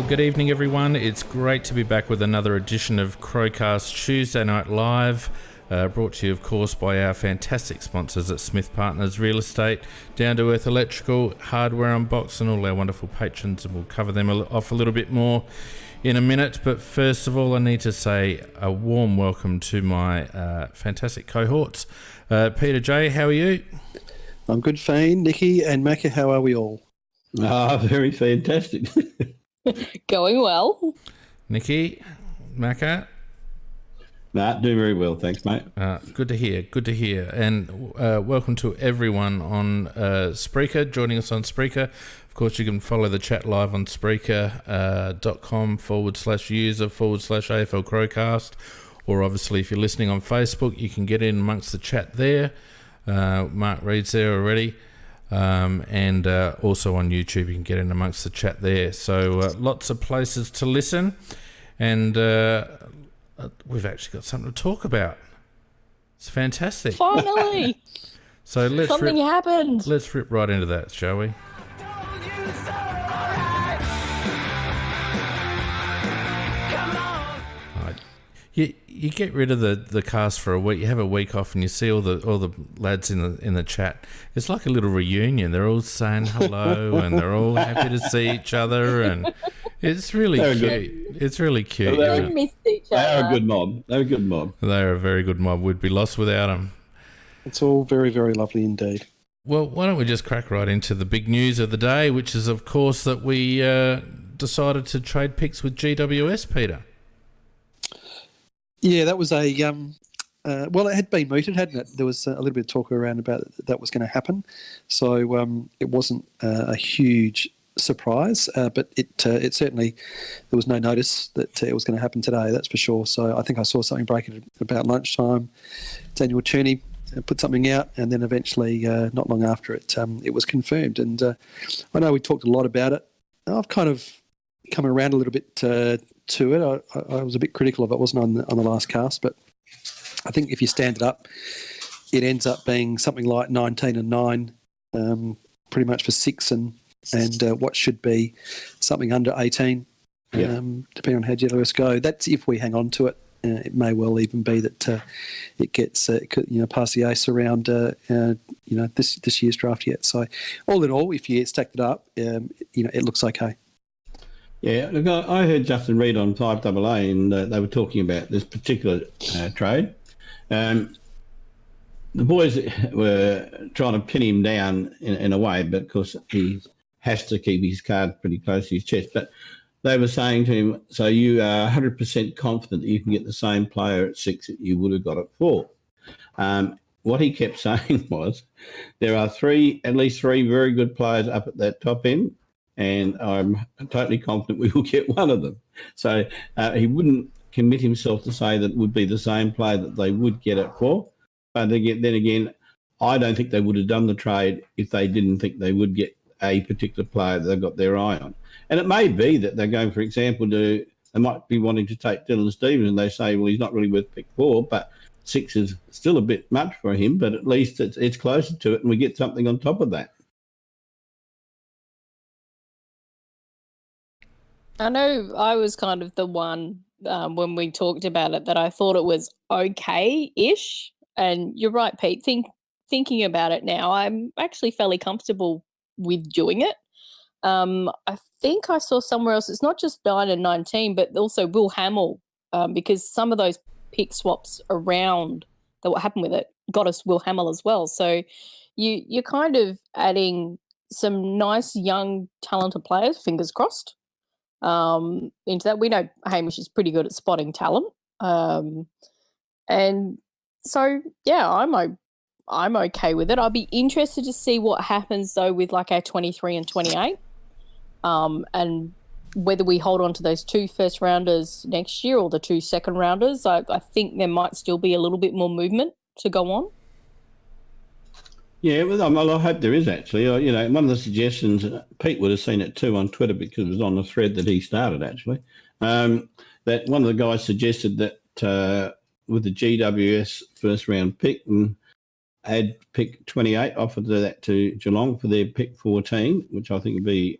good evening, everyone. It's great to be back with another edition of CrowCast Tuesday Night Live, brought to you, of course, by our fantastic sponsors at Smith Partners Real Estate, Down to Earth Electrical, Hardware Unbox, and all our wonderful patrons, and we'll cover them off a little bit more in a minute. But first of all, I need to say a warm welcome to my fantastic cohorts. Peter J, how are you? I'm good, Fane, Nikki, and Macca. How are we all? Very fantastic. Going well. Nikki, Macca? Doing very well, thanks, mate. Good to hear. And welcome to everyone on Spreaker, joining us on Spreaker. Of course, you can follow the chat live on Spreaker.com/user/AFL Crowcast. Or obviously, if you're listening on Facebook, you can get in amongst the chat there. Mark Reed's there already. And also on YouTube, you can get in amongst the chat there. So lots of places to listen. And we've actually got something to talk about. It's fantastic. Finally. So something happened. Let's rip right into that, shall we? You get rid of the cast for a week. You have a week off, and you see all the lads in the chat. It's like a little reunion. They're all saying hello, and they're all happy to see each other, and it's really cute. Good. It's really cute. They missed each other. They're a good mob. They're a very good mob. We'd be lost without them. It's all very, very lovely indeed. Well, why don't we just crack right into the big news of the day, which is, of course, that we decided to trade picks with GWS, Peter. Yeah, that was a well, it had been mooted, hadn't it? There was a little bit of talk around about that was going to happen, so it wasn't a huge surprise, but it certainly, there was no notice that it was going to happen today. That's for sure. So I think I saw something break at about lunchtime. Daniel Cherney put something out, and then eventually, not long after it, it was confirmed. And I know we talked a lot about it. I've kind of come around a little bit to it. I was a bit critical of it, wasn't on the last cast, but I think if you stand it up, it ends up being something like 19-9, pretty much for 6, and what should be something under 18, depending on how GWS go. That's if we hang on to it. It may well even be that it gets past the ace around this year's draft yet. So all in all, if you stacked it up, it looks okay. Yeah, look, I heard Justin Reid on 5AA, and they were talking about this particular trade. The boys were trying to pin him down in a way, but of course he has to keep his card pretty close to his chest. But they were saying to him, so you are 100% confident that you can get the same player at 6 that you would have got at 4. What he kept saying was, there are at least three very good players up at that top end, and I'm totally confident we will get one of them. So he wouldn't commit himself to say that it would be the same player that they would get at 4. But then again, I don't think they would have done the trade if they didn't think they would get a particular player that they've got their eye on. And it may be that they're going, for example, they might be wanting to take Dylan Stevens, and they say, well, he's not really worth pick 4, but 6 is still a bit much for him, but at least it's closer to it, and we get something on top of that. I know I was kind of the one when we talked about it that I thought it was okay-ish. And you're right, Pete. Thinking about it now, I'm actually fairly comfortable with doing it. I think I saw somewhere else, it's not just 9 and 19, but also Will Hamill, because some of those pick swaps around that what happened with it got us Will Hamill as well. So you're kind of adding some nice young talented players, fingers crossed, into that. We know Hamish is pretty good at spotting talent. And so, yeah, I'm okay with it. I'll be interested to see what happens, though, with like our 23 and 28, and whether we hold on to those 2 first-rounders next year or the 2 second-rounders. I think there might still be a little bit more movement to go on. Yeah, well, I hope there is actually. One of the suggestions, Pete would have seen it too on Twitter because it was on the thread that he started actually, that one of the guys suggested that with the GWS first-round pick and add pick 28, offered that to Geelong for their pick 14, which I think would be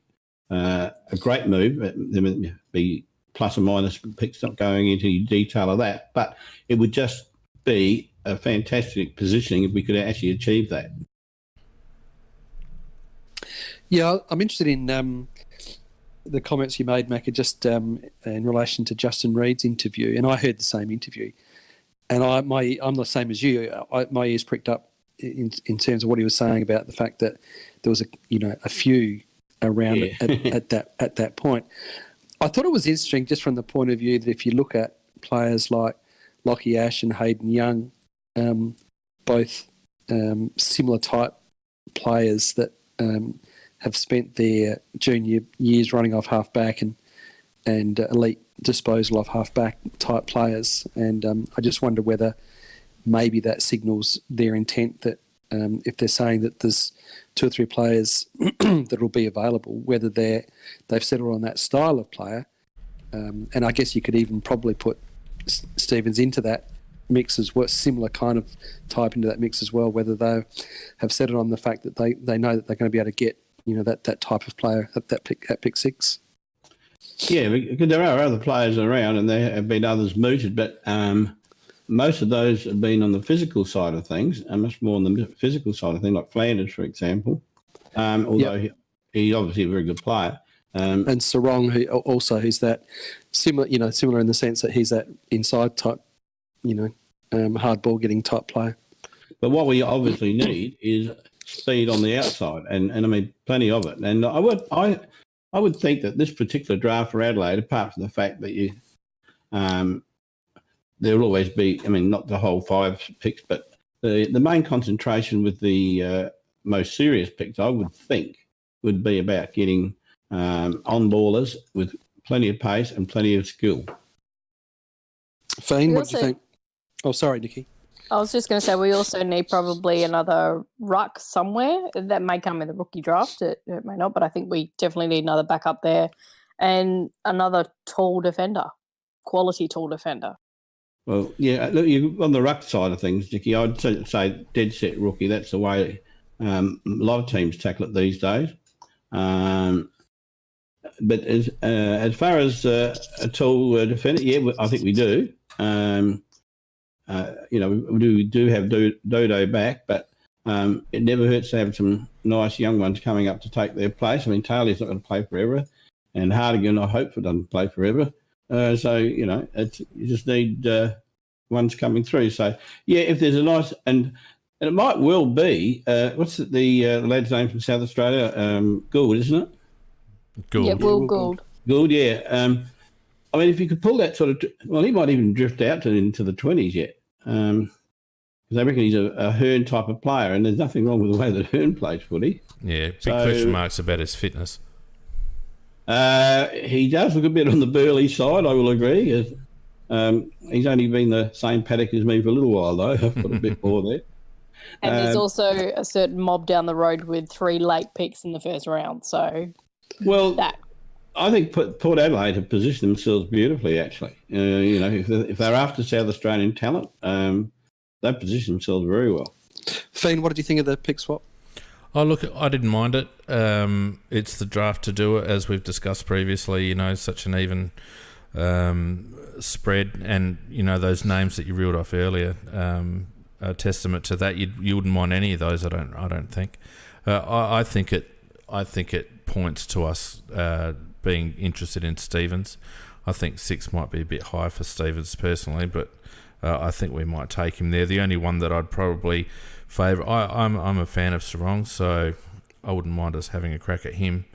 a great move. There may be plus or minus picks, not going into detail of that, but it would just be a fantastic positioning if we could actually achieve that. Yeah, I'm interested in the comments you made, Macca, just in relation to Justin Reid's interview, and I heard the same interview, and I'm the same as you. My ears pricked up in terms of what he was saying about the fact that there was a few around at that point. I thought it was interesting just from the point of view that if you look at players like Lockie Ash and Hayden Young, both similar type players that have spent their junior years running off half-back and elite disposal of half-back type players. And I just wonder whether maybe that signals their intent that if they're saying that there's 2 or 3 players that will be available, whether they've settled on that style of player. And I guess you could even probably put Stevens into that mix as well, similar kind of type into that mix as well, whether they have settled on the fact that they know that they're going to be able to get that type of player at pick 6. Yeah, because there are other players around and there have been others mooted, but most of those have been on the physical side of things, and much more on the physical side of things, like Flanders, for example, although he's obviously a very good player. And Sarong, who's that similar in the sense that he's that inside type, hard ball getting type player. But what we obviously need is speed on the outside, and I mean plenty of it. And I would think that this particular draft for Adelaide, apart from the fact that there will always be, I mean, not the whole 5 picks, but the main concentration with the most serious picks, I would think, would be about getting on ballers with plenty of pace and plenty of skill. Fane, what do you think? Oh, sorry, Nikki. I was just going to say we also need probably another ruck somewhere. That may come in the rookie draft. It may not, but I think we definitely need another backup there and another tall defender, quality tall defender. Well, yeah, look, on the ruck side of things, Nikki, I'd say dead set rookie. That's the way a lot of teams tackle it these days. But as far as a tall defender, yeah, I think we do. We do have Dodo back, but it never hurts to have some nice young ones coming up to take their place. I mean, Taylor's not going to play forever, and Hardigan, I hope, doesn't play forever. So, you just need ones coming through. So, yeah, if there's a nice, and it might well be, what's the lad's name from South Australia? Gould, isn't it? Gould. Yeah, Will Gould. Gould, yeah. I mean, if you could pull that sort of, he might even drift out into the 20s yet. Because I reckon he's a Hearn type of player, and there's nothing wrong with the way that Hearn plays footy. Yeah, big question marks about his fitness. He does look a bit on the burly side, I will agree. He's only been the same paddock as me for a little while, though. I've got a bit more there. And there's also a certain mob down the road with 3 late picks in the first round. So, I think Port Adelaide have positioned themselves beautifully, actually. If they're after South Australian talent, they've positioned themselves very well. Fane, what did you think of the pick swap? Oh, look, I didn't mind it. It's the draft to do it, as we've discussed previously, such an even spread. And, those names that you reeled off earlier, a testament to that. You wouldn't mind any of those, I don't think. I think it points to us being interested in Stevens. I think 6 might be a bit high for Stevens personally, but I think we might take him there. The only one that I'd probably favour, I'm a fan of Sarong, so I wouldn't mind us having a crack at him.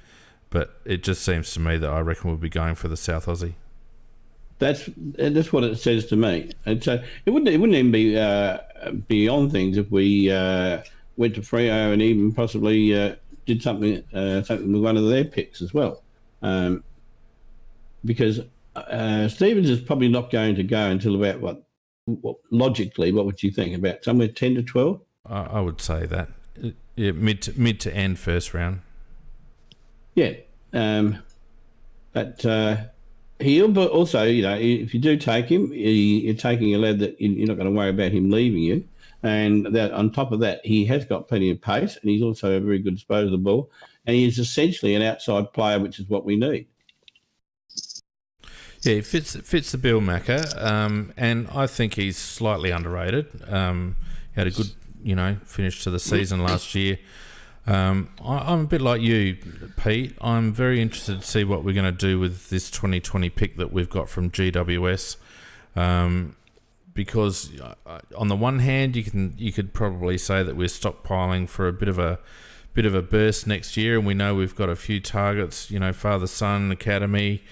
But it just seems to me that I reckon we'll be going for the South Aussie. That's what it says to me. And so it wouldn't even be beyond things if we went to Freo and even possibly did something with one of their picks as well. Because Stevens is probably not going to go until about what logically, what would you think, about somewhere 10 to 12? I would say that. Yeah, mid to end first round. Yeah. But he'll also, if you do take him, you're taking a lad that you're not going to worry about him leaving you. And that on top of that, he has got plenty of pace, and he's also a very good disposal of the ball. and he is essentially an outside player, which is what we need. Yeah, he fits the bill, Macca, and I think he's slightly underrated. He had a good, finish to the season last year. I'm a bit like you, Pete. I'm very interested to see what we're going to do with this 2020 pick that we've got from GWS, because on the one hand, you could probably say that we're stockpiling for a bit of a burst next year, and we know we've got a few targets, father son academy.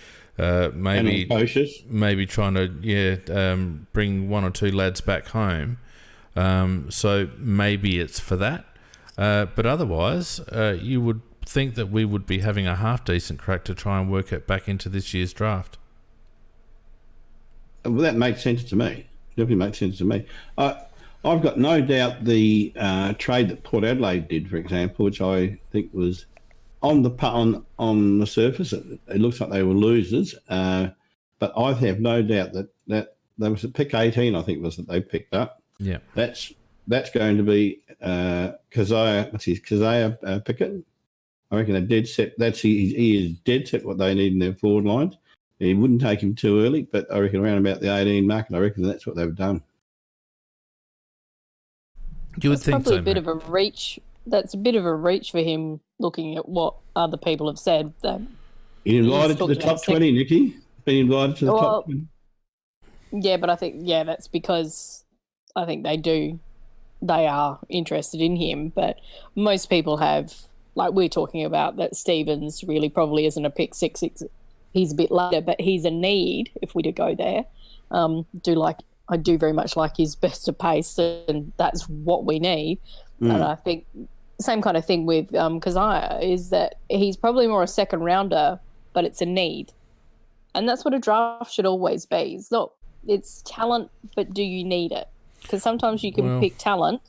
Maybe trying to bring one or two lads back home. So maybe it's for that. But otherwise, you would think that we would be having a half decent crack to try and work it back into this year's draft. Well, that makes sense to me. Definitely makes sense to me. I've got no doubt the trade that Port Adelaide did, for example, which I think was on the surface, it looks like they were losers. But I have no doubt that there was a pick 18, I think, was that they picked up. Yeah, that's going to be Keziah Pickett. I reckon they're dead set. He is dead set what they need in their forward lines. It wouldn't take him too early, but I reckon around about the 18 mark, and I reckon that's what they've done. You would think probably so, a bit of a reach. That's a bit of a reach for him, looking at what other people have said. He's invited to the top 20, Nikki. Been invited to the top 20. Yeah, but I think that's because I think they are interested in him. But most people have, like we're talking about, that Stevens really probably isn't a pick 6. He's a bit later, but he's a need if we do go there. I do very much like his best of pace, and that's what we need. And I think same kind of thing with Keziah is that he's probably more a second rounder, but it's a need. And that's what a draft should always be. It's talent, but do you need it? Because sometimes you can pick talent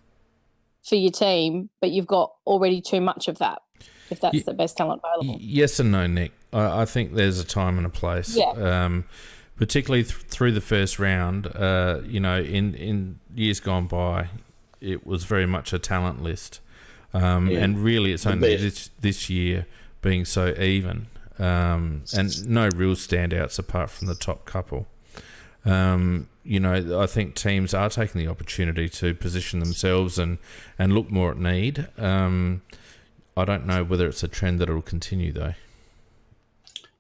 for your team, but you've got already too much of that, if that's the best talent available. Yes and no, Nick. I think there's a time and a place. Yeah. Particularly through the first round, in years gone by, it was very much a talent list. And really it's only this year being so even, and no real standouts apart from the top couple. I think teams are taking the opportunity to position themselves and look more at need. I don't know whether it's a trend that will continue, though.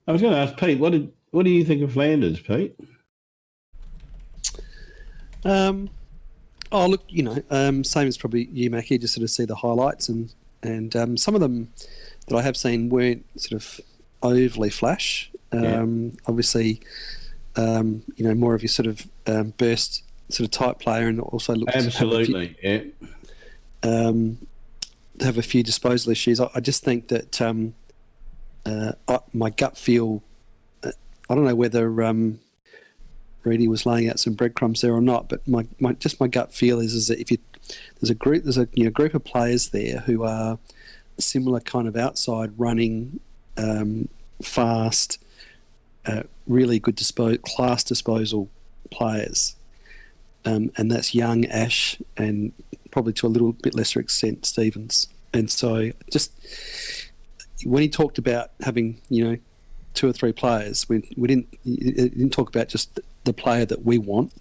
I was going to ask Pete, what do you think of Flanders, Pete? Look, same as probably you, Mackie, just sort of see the highlights and some of them that I have seen weren't sort of overly flash. Obviously, more of your sort of burst sort of type player, and also looks absolutely, have a few disposal issues. I just think that my gut feel. I don't know whether Reedy was laying out some breadcrumbs there or not, but my gut feel is that if there's a group of players there who are similar kind of outside running, fast, really good class disposal players, and that's Young, Ash, and probably to a little bit lesser extent Stevens. And so just when he talked about having 2 or 3 players, we didn't talk about just the player that we want.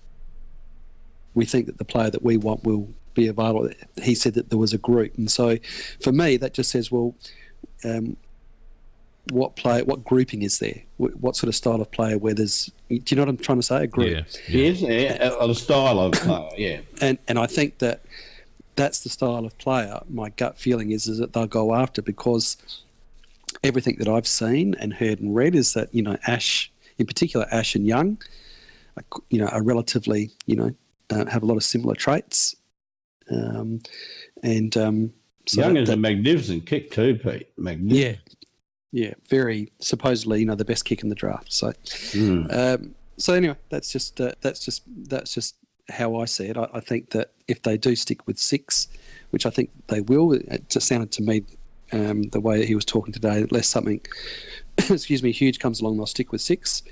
We think that the player that we want will be available. He said that there was a group, and so for me that just says, well, what grouping is there? What sort of style of player? Where there's, do you know what I'm trying to say? A group. Yes, a style of player. Yeah, and I think that's the style of player. My gut feeling is that they'll go after, because everything that I've seen and heard and read is that Ash, in particular Ash and Young, are relatively have a lot of similar traits, so Young is a magnificent kick too, Pete. Magnificent. Yeah, very supposedly the best kick in the draft. So, so anyway, that's just how I see it. I think that if they do stick with 6, which I think they will, it just sounded to me the way that he was talking today, unless something, huge comes along, they'll stick with 6.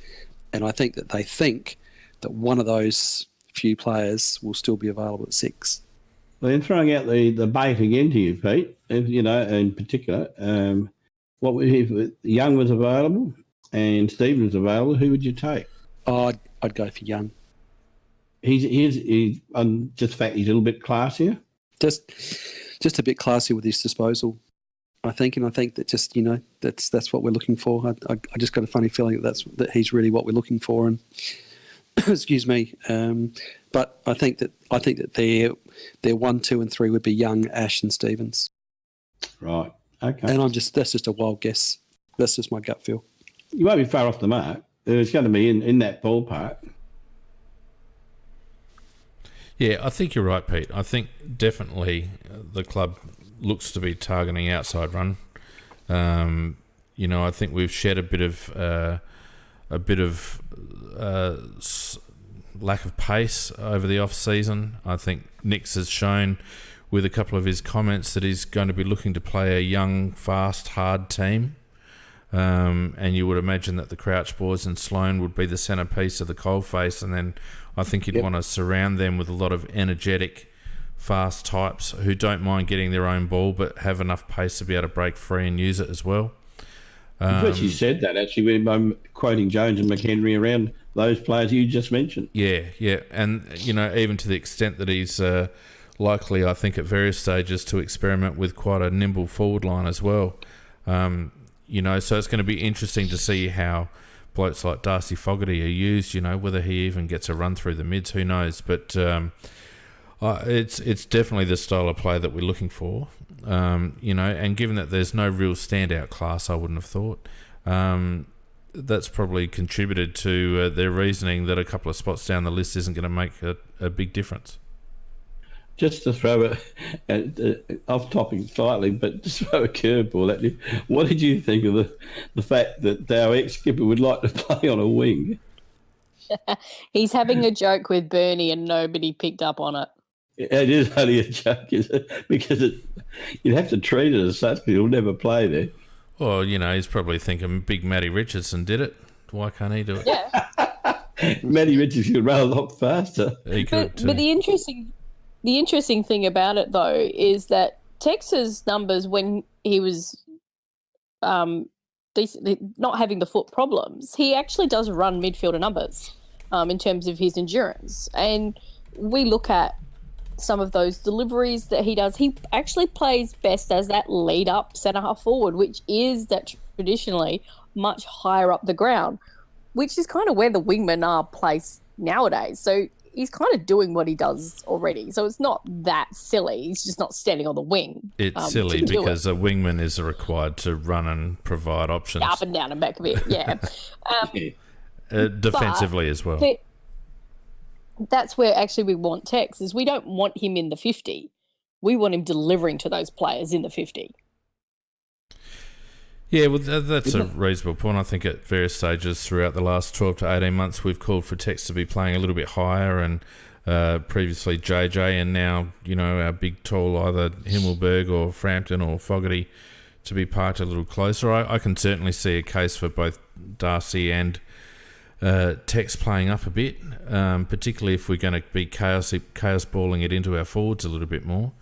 And I think that they think that one of those few players will still be available at 6. Well, then throwing out the bait again to you, Pete, in particular, if Young was available and Stephen was available, who would you take? Oh, I'd go for Young. He's just the fact he's a little bit classier. Just a bit classier with his disposal, I think, and I think that just that's what we're looking for. I just got a funny feeling that he's really what we're looking for, and excuse me. But I think that their 1, 2, and 3 would be Young, Ash, and Stevens. Right. Okay. And that's just a wild guess. That's just my gut feel. You won't be far off the mark. It's going to be in that ballpark. Yeah, I think you're right, Pete. I think definitely the club looks to be targeting outside run. I think we've shed a bit of lack of pace over the off season. I think Nick's has shown with a couple of his comments that he's going to be looking to play a young, fast, hard team. And you would imagine that the Crouch boys and Sloane would be the centrepiece of the coalface, and then I think you'd want to surround them with a lot of energetic, fast types who don't mind getting their own ball but have enough pace to be able to break free and use it as well. You actually said that, actually, when quoting Jones and McHenry around those players you just mentioned. Yeah. And, even to the extent that he's likely, I think, at various stages to experiment with quite a nimble forward line as well. So it's going to be interesting to see how blokes like Darcy Fogarty are used, whether he even gets a run through the mids, who knows. But it's definitely the style of play that we're looking for, and given that there's no real standout class, I wouldn't have thought, that's probably contributed to their reasoning that a couple of spots down the list isn't going to make a big difference. Just to throw it off topic slightly, but just throw a curveball at you. What did you think of the fact that our ex-skipper would like to play on a wing? He's having a joke with Bernie and nobody picked up on it. It is only a joke, is it? Because you'd have to treat it as such, but he'll never play there. Well, he's probably thinking Big Matty Richardson did it. Why can't he do it? Yeah. Matty Richardson could run a lot faster. He could too. But the interesting thing about it, though, is that Tex's numbers when he was not having the foot problems, he actually does run midfielder numbers in terms of his endurance. And we look at some of those deliveries that he does. He actually plays best as that lead-up centre-half forward, which is that traditionally much higher up the ground, which is kind of where the wingmen are placed nowadays. So he's kind of doing what he does already. So it's not that silly. He's just not standing on the wing. It's silly because a wingman is required to run and provide options. Up and down and back a bit, yeah. Defensively as well. That's where actually we want Tex, is we don't want him in the 50. We want him delivering to those players in the 50. Yeah, well, that's a reasonable point. I think at various stages throughout the last 12 to 18 months, we've called for Tex to be playing a little bit higher, and previously JJ, and now, our big tall either Himmelberg or Frampton or Fogarty to be parked a little closer. I can certainly see a case for both Darcy and Tex playing up a bit, particularly if we're going to be chaos balling it into our forwards a little bit more.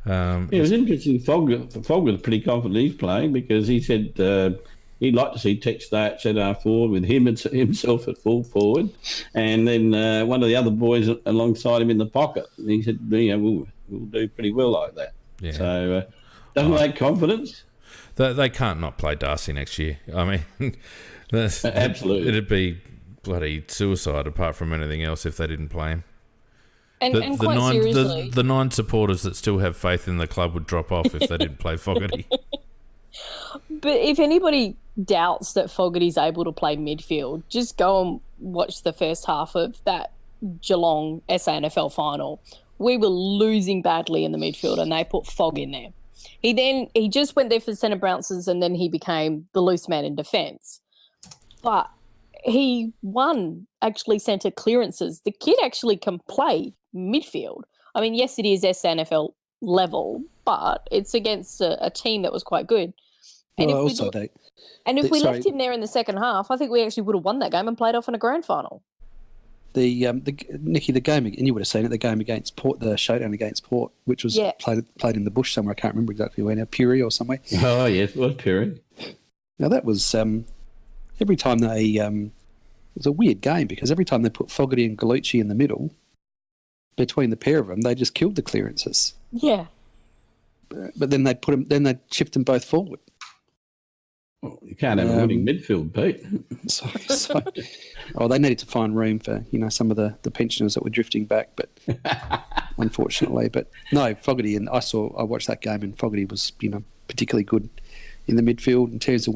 It was interesting. Fogg was pretty confident he's playing, because he said he'd like to see Tex stay at centre forward with himself at full forward, and then one of the other boys alongside him in the pocket. And he said, we'll do pretty well like that. Yeah. So doesn't that confidence? They can't not play Darcy next year. I mean, absolutely, it'd be bloody suicide apart from anything else if they didn't play him. And quite seriously, the 9 supporters that still have faith in the club would drop off if they didn't play Fogarty. But if anybody doubts that Fogarty's able to play midfield, just go and watch the first half of that Geelong SANFL final. We were losing badly in the midfield and they put Fogg in there. He just went there for the centre bounces, and then he became the loose man in defence. But he won actually centre clearances. The kid actually can play midfield. I mean, yes, it is SANFL level, but it's against a team that was quite good. And if we left him there in the second half, I think we actually would have won that game and played off in a grand final. Nicky, the game, and you would have seen it, the game against Port, the showdown against Port, which was played in the bush somewhere. I can't remember exactly where now, Puri or somewhere. Oh yes, it was Puri. Now that was every time they it was a weird game because every time they put Fogarty and Gallucci in the middle, between the pair of them, they just killed the clearances. Yeah. But then they'd shift them both forward. Well, you can't have a winning midfield, Pete. They needed to find room for some of the pensioners that were drifting back, but unfortunately, but no, Fogarty, and I watched that game, and Fogarty was particularly good in the midfield in terms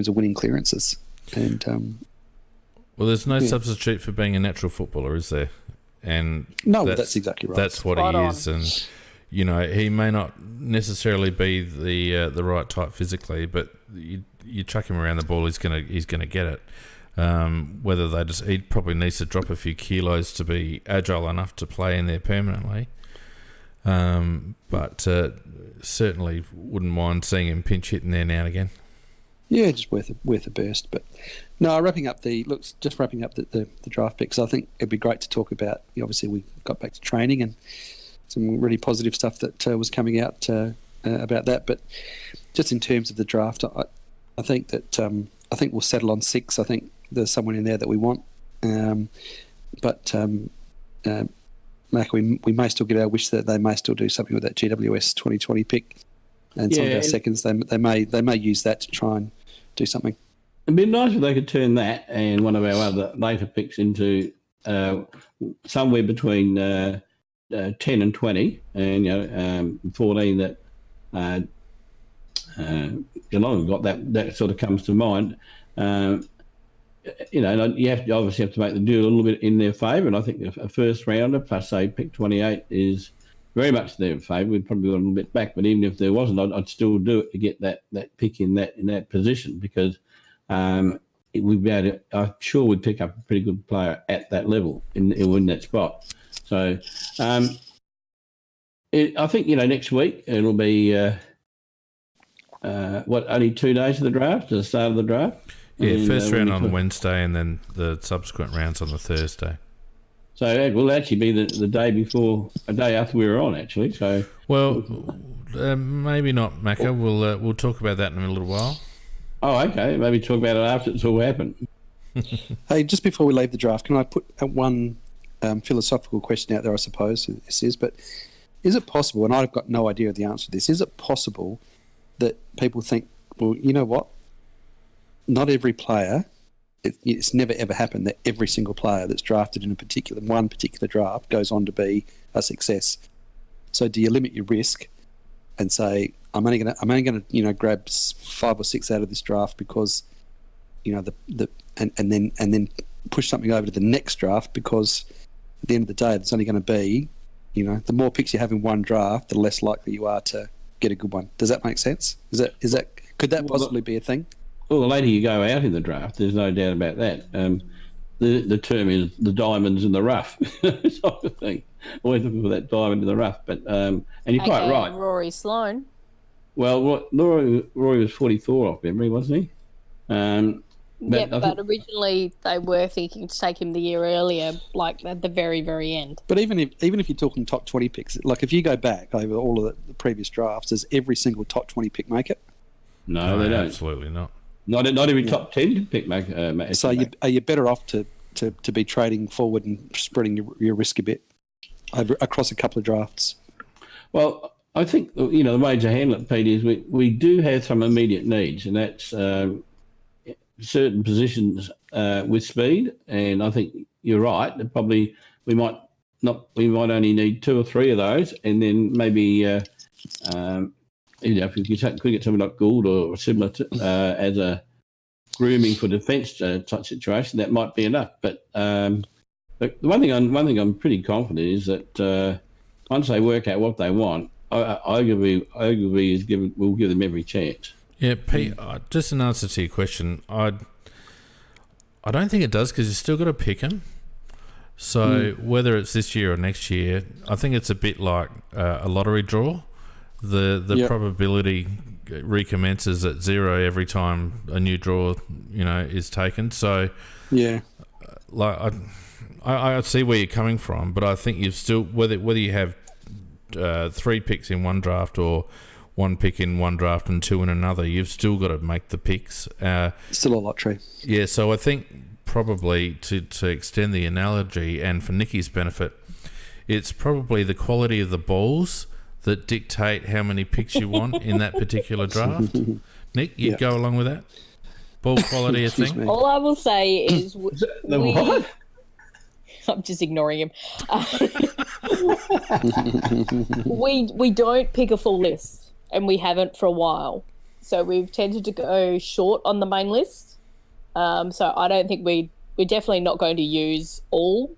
of winning clearances, and well, there's no substitute for being a natural footballer, is there? And that's exactly right. That's what he is, and he may not necessarily be the right type physically, but you chuck him around the ball, he's gonna get it. He probably needs to drop a few kilos to be agile enough to play in there permanently. But certainly wouldn't mind seeing him pinch hitting there now and again. Yeah, just worth a burst. But no, wrapping up the draft picks, I think it'd be great to talk about. Obviously, we got back to training and some really positive stuff that was coming out about that. But just in terms of the draft, I think that I think we'll settle on 6. I think there's someone in there that we want. But Mac, we may still get our wish that they may still do something with that GWS 2020 pick, and some of our seconds. They may use that to try and do something. It'd be nice if they could turn that and one of our other later picks into somewhere between 10 and 20, and 14 that Geelong got that sort of comes to mind. You obviously have to make the deal a little bit in their favour, and I think a first rounder plus say pick 28 is very much their favour. We'd probably go a little bit back, but even if there wasn't, I'd still do it to get that pick in that position because we'd be able to, I'm sure we'd pick up a pretty good player at that level in that spot. So I think next week it'll be only 2 days of the draft, to the start of the draft. Yeah, first round on Wednesday and then the subsequent rounds on the Thursday. So it will actually be the day before, a day after we were on, actually. So maybe not, Macca. We'll talk about that in a little while. Oh, okay. Maybe talk about it after it's all happened. Hey, just before we leave the draft, can I put one philosophical question out there, I suppose this is, but is it possible, and I've got no idea of the answer to this, is it possible that people think, well, you know what? Not every player, it's never ever happened that every single player that's drafted in one particular draft goes on to be a success. So do you limit your risk and say, I'm only gonna grab 5 or 6 out of this draft because and then push something over to the next draft, because at the end of the day it's only going to be the more picks you have in one draft, the less likely you are to get a good one. Does that make sense? Could that possibly be a thing? Well, the later you go out in the draft, there's no doubt about that. The term is the diamonds in the rough sort of thing. Always looking for that diamond in the rough. But and you're quite right. Rory Sloane. Well, Rory was 44 off memory, wasn't he? But originally they were thinking to take him the year earlier, like at the very, very end. But even if you're talking top 20 picks, like if you go back over all of the previous drafts, does every single top 20 pick make it? No, they don't. Absolutely not. Not every top 10 pick make. So are you better off to be trading forward and spreading your risk a bit across a couple of drafts? Well, I think the way to handle it, Pete, is we do have some immediate needs, and that's certain positions with speed. And I think you're right. That probably we might only need 2 or 3 of those, and then maybe if you could get something like Gould or similar to, as a grooming for defence type situation, that might be enough. But the one thing I'm pretty confident is that once they work out what they want, Ogilvy will give them every chance. Yeah, Pete, just an answer to your question, I don't think it does, because you've still got to pick them. So whether it's this year or next year, I think it's a bit like a lottery draw. The probability recommences at 0 every time a new draw is taken. So yeah, I see where you're coming from, but I think you've still, whether you have 3 picks in one draft or 1 pick in one draft and 2 in another, you've still got to make the picks. Still a lottery. Yeah, so I think probably to extend the analogy and for Nicky's benefit, it's probably the quality of the balls that dictate how many picks you want in that particular draft. Nick, you'd go along with that? Ball quality a thing? Me. All I will say is What? I'm just ignoring him. We don't pick a full list, and we haven't for a while. So we've tended to go short on the main list. So I don't think we're definitely not going to use all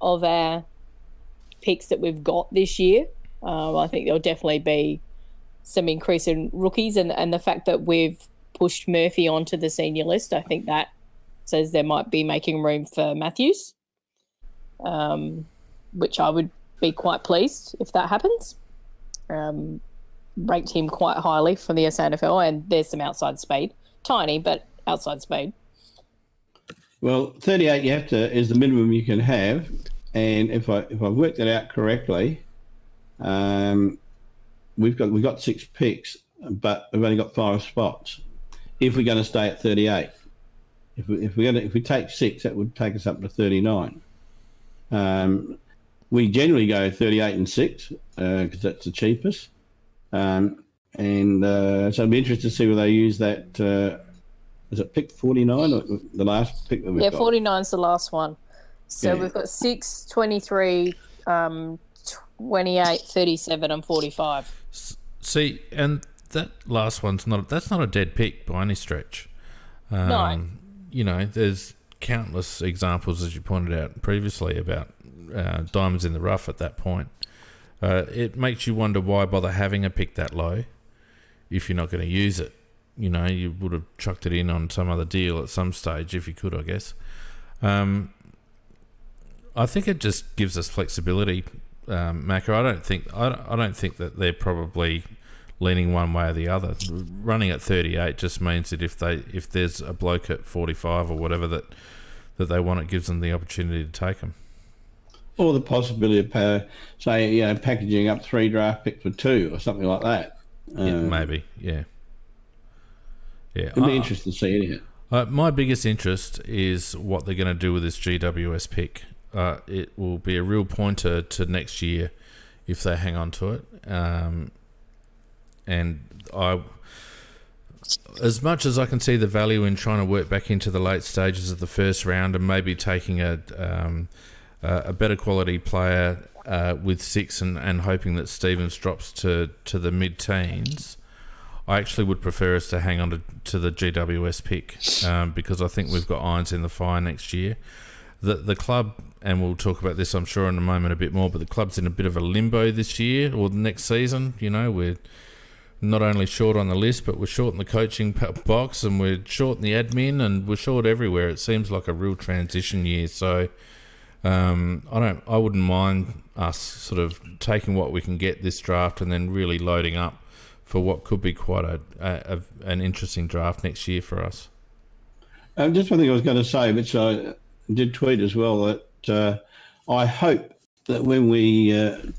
of our picks that we've got this year. I think there'll definitely be some increase in rookies, and the fact that we've pushed Murphy onto the senior list, I think that says there might be making room for Matthews, which I would be quite pleased if that happens. Ranked him quite highly from the SANFL, and there's some outside speed. Tiny, but outside speed. Well, 38 is the minimum you can have, and if I've worked that out correctly, we've got 6 picks, but we've only got 5 spots. If we're going to stay at 38, if we take 6, that would take us up to 39. We generally go 38 and 6 because that's the cheapest, so I'd be interested to see whether they use that. Is it pick 49 or the last pick that we've got? Yeah, 49's the last one. So we've got 6, 23, 28, 37 and 45. See, and that last one's not a dead pick by any stretch. No. You know, there's countless examples, as you pointed out previously, about diamonds in the rough at that point. It makes you wonder why bother having a pick that low if you're not going to use it. You know, you would have chucked it in on some other deal at some stage if you could, I guess. I think it just gives us flexibility, Macca. I don't think that they're probably leaning one way or the other. Running at 38 just means that if there's a bloke at 45 or whatever that they want, it gives them the opportunity to take them. Or the possibility of packaging up 3 draft picks for 2 or something like that. Maybe, yeah. Yeah, it'd be interesting to see anyhow. My biggest interest is what they're going to do with this GWS pick. It will be a real pointer to next year if they hang on to it. And as much as I can see the value in trying to work back into the late stages of the first round and maybe taking a better quality player with 6 and hoping that Stevens drops to the mid-teens, I actually would prefer us to hang on to the GWS pick because I think we've got irons in the fire next year. The club, and we'll talk about this I'm sure in a moment a bit more, but the club's in a bit of a limbo this year or the next season. You know, we're not only short on the list, but we're short in the coaching box and we're short in the admin and we're short everywhere. It seems like a real transition year. So I wouldn't mind us sort of taking what we can get this draft and then really loading up for what could be quite an interesting draft next year for us. Just one thing I was going to say, which I did tweet as well, that I hope that when we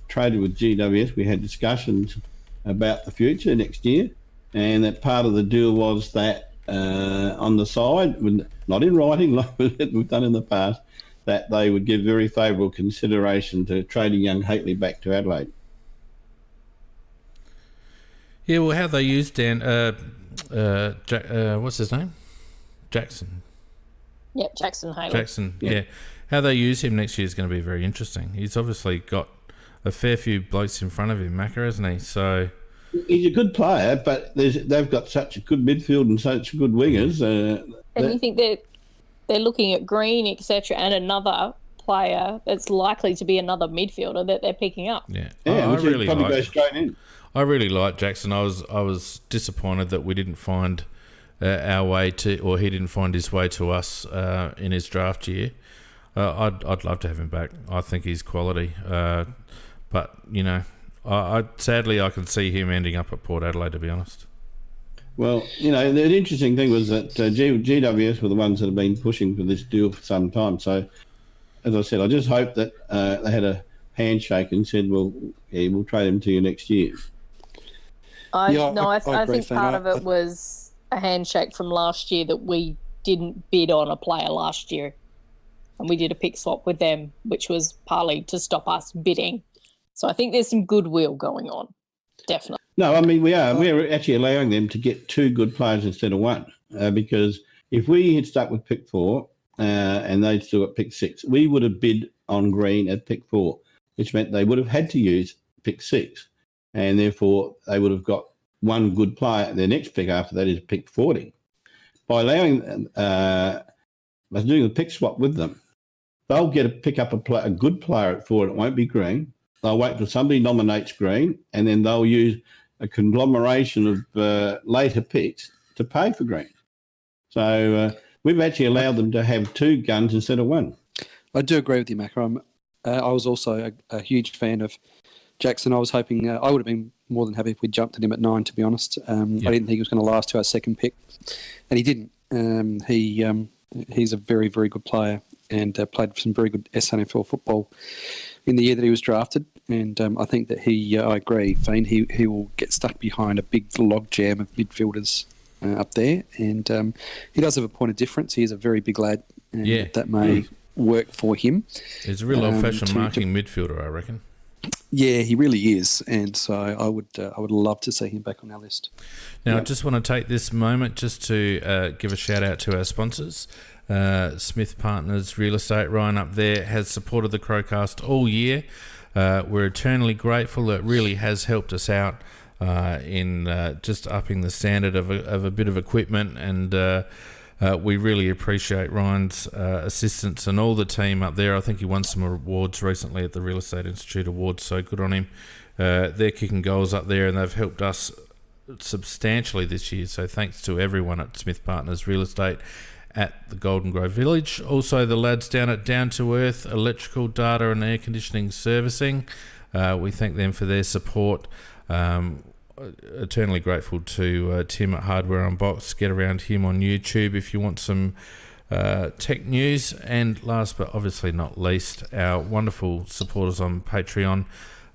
traded with GWS, we had discussions about the future next year, and that part of the deal was that on the side, not in writing like we've done in the past, that they would give very favourable consideration to trading young Haitley back to Adelaide. Yeah, well, how they used Dan, what's his name? Jackson. Yep, Jackson Haitley. Jackson, yeah. How they use him next year is going to be very interesting. He's obviously got a fair few blokes in front of him, Macca, hasn't he? So he's a good player, but they've got such a good midfield and such good wingers. And you think they're looking at Green, etc., and another player that's likely to be another midfielder that they're picking up. Yeah, I really probably go straight in. I really like Jackson. I was disappointed that we didn't find our way to, or he didn't find his way to us in his draft year. I'd love to have him back. I think he's quality. But you know, sadly I can see him ending up at Port Adelaide, to be honest. Well, you know, the interesting thing was that GWS were the ones that have been pushing for this deal for some time. So as I said, I just hope that they had a handshake and said, well, yeah, we'll trade him to you next year. I agree, think part of it was a handshake from last year that we didn't bid on a player last year. And we did a pick swap with them, which was partly to stop us bidding. So I think there's some goodwill going on, definitely. No, I mean, we're actually allowing them to get 2 good players instead of 1, because if we had stuck with pick 4 and they'd still got pick 6, we would have bid on Green at pick 4, which meant they would have had to use pick 6, and therefore they would have got 1 good player. Their next pick after that is pick 40. By allowing, by doing the pick swap with them, they'll pick up a good player at 4, and it won't be Green. They'll wait till somebody nominates Green, and then they'll use a conglomeration of later picks to pay for Green. So we've actually allowed them to have 2 guns instead of 1. I do agree with you, Macca. I was also a huge fan of Jackson. I was hoping I would have been more than happy if we jumped at him at 9, to be honest. I didn't think he was going to last to our second pick, and he didn't. He's a very, very good player and played some very good SNFL football in the year that he was drafted. And I think that I agree, Fiend, he will get stuck behind a big log jam of midfielders up there. And he does have a point of difference. He is a very big lad, and that may work for him. He's a real old-fashioned marking midfielder, I reckon. Yeah, he really is, and so I would love to see him back on our list. Now, I just want to take this moment just to give a shout out to our sponsors. Smith Partners Real Estate, Ryan up there, has supported the CrowCast all year. We're eternally grateful. It really has helped us out in just upping the standard of a bit of equipment, and we really appreciate Ryan's assistance and all the team up there. I think he won some awards recently at the Real Estate Institute Awards, so good on him. They're kicking goals up there, and they've helped us substantially this year, so thanks to everyone at Smith Partners Real Estate at the Golden Grove Village. Also the lads down at Down to Earth Electrical Data and Air Conditioning Servicing. We thank them for their support. Eternally grateful to Tim at Hardware Unboxed. Get around him on YouTube if you want some tech news. And last but obviously not least, our wonderful supporters on Patreon,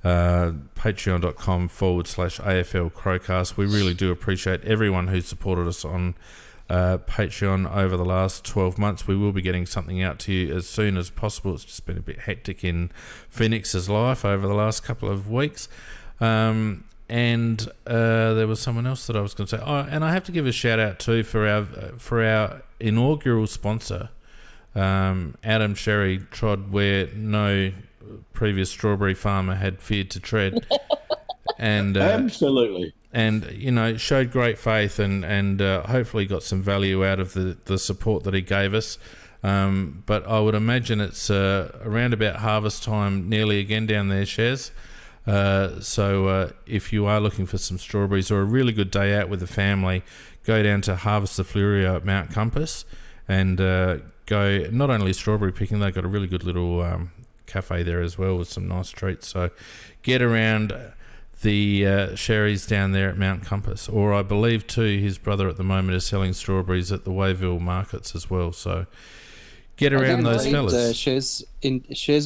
patreon.com/AFL Crowcast. We really do appreciate everyone who's supported us on Patreon over the last 12 months. We will be getting something out to you as soon as possible. It's just been a bit hectic in Phoenix's life over the last couple of weeks. And there was someone else that I was going to say. Oh, and I have to give a shout out too for our inaugural sponsor, Adam Sherry trod where no previous strawberry farmer had feared to tread. And absolutely. And, you know, showed great faith and hopefully got some value out of the support that he gave us. But I would imagine it's around about harvest time nearly again down there, Shez. So if you are looking for some strawberries or a really good day out with the family, go down to Harvest the Flurio at Mount Compass and go not only strawberry picking, they've got a really good little cafe there as well with some nice treats. So get around the Sherry's down there at Mount Compass, or I believe too his brother at the moment is selling strawberries at the Wayville markets as well. So get around those fellas. Shez,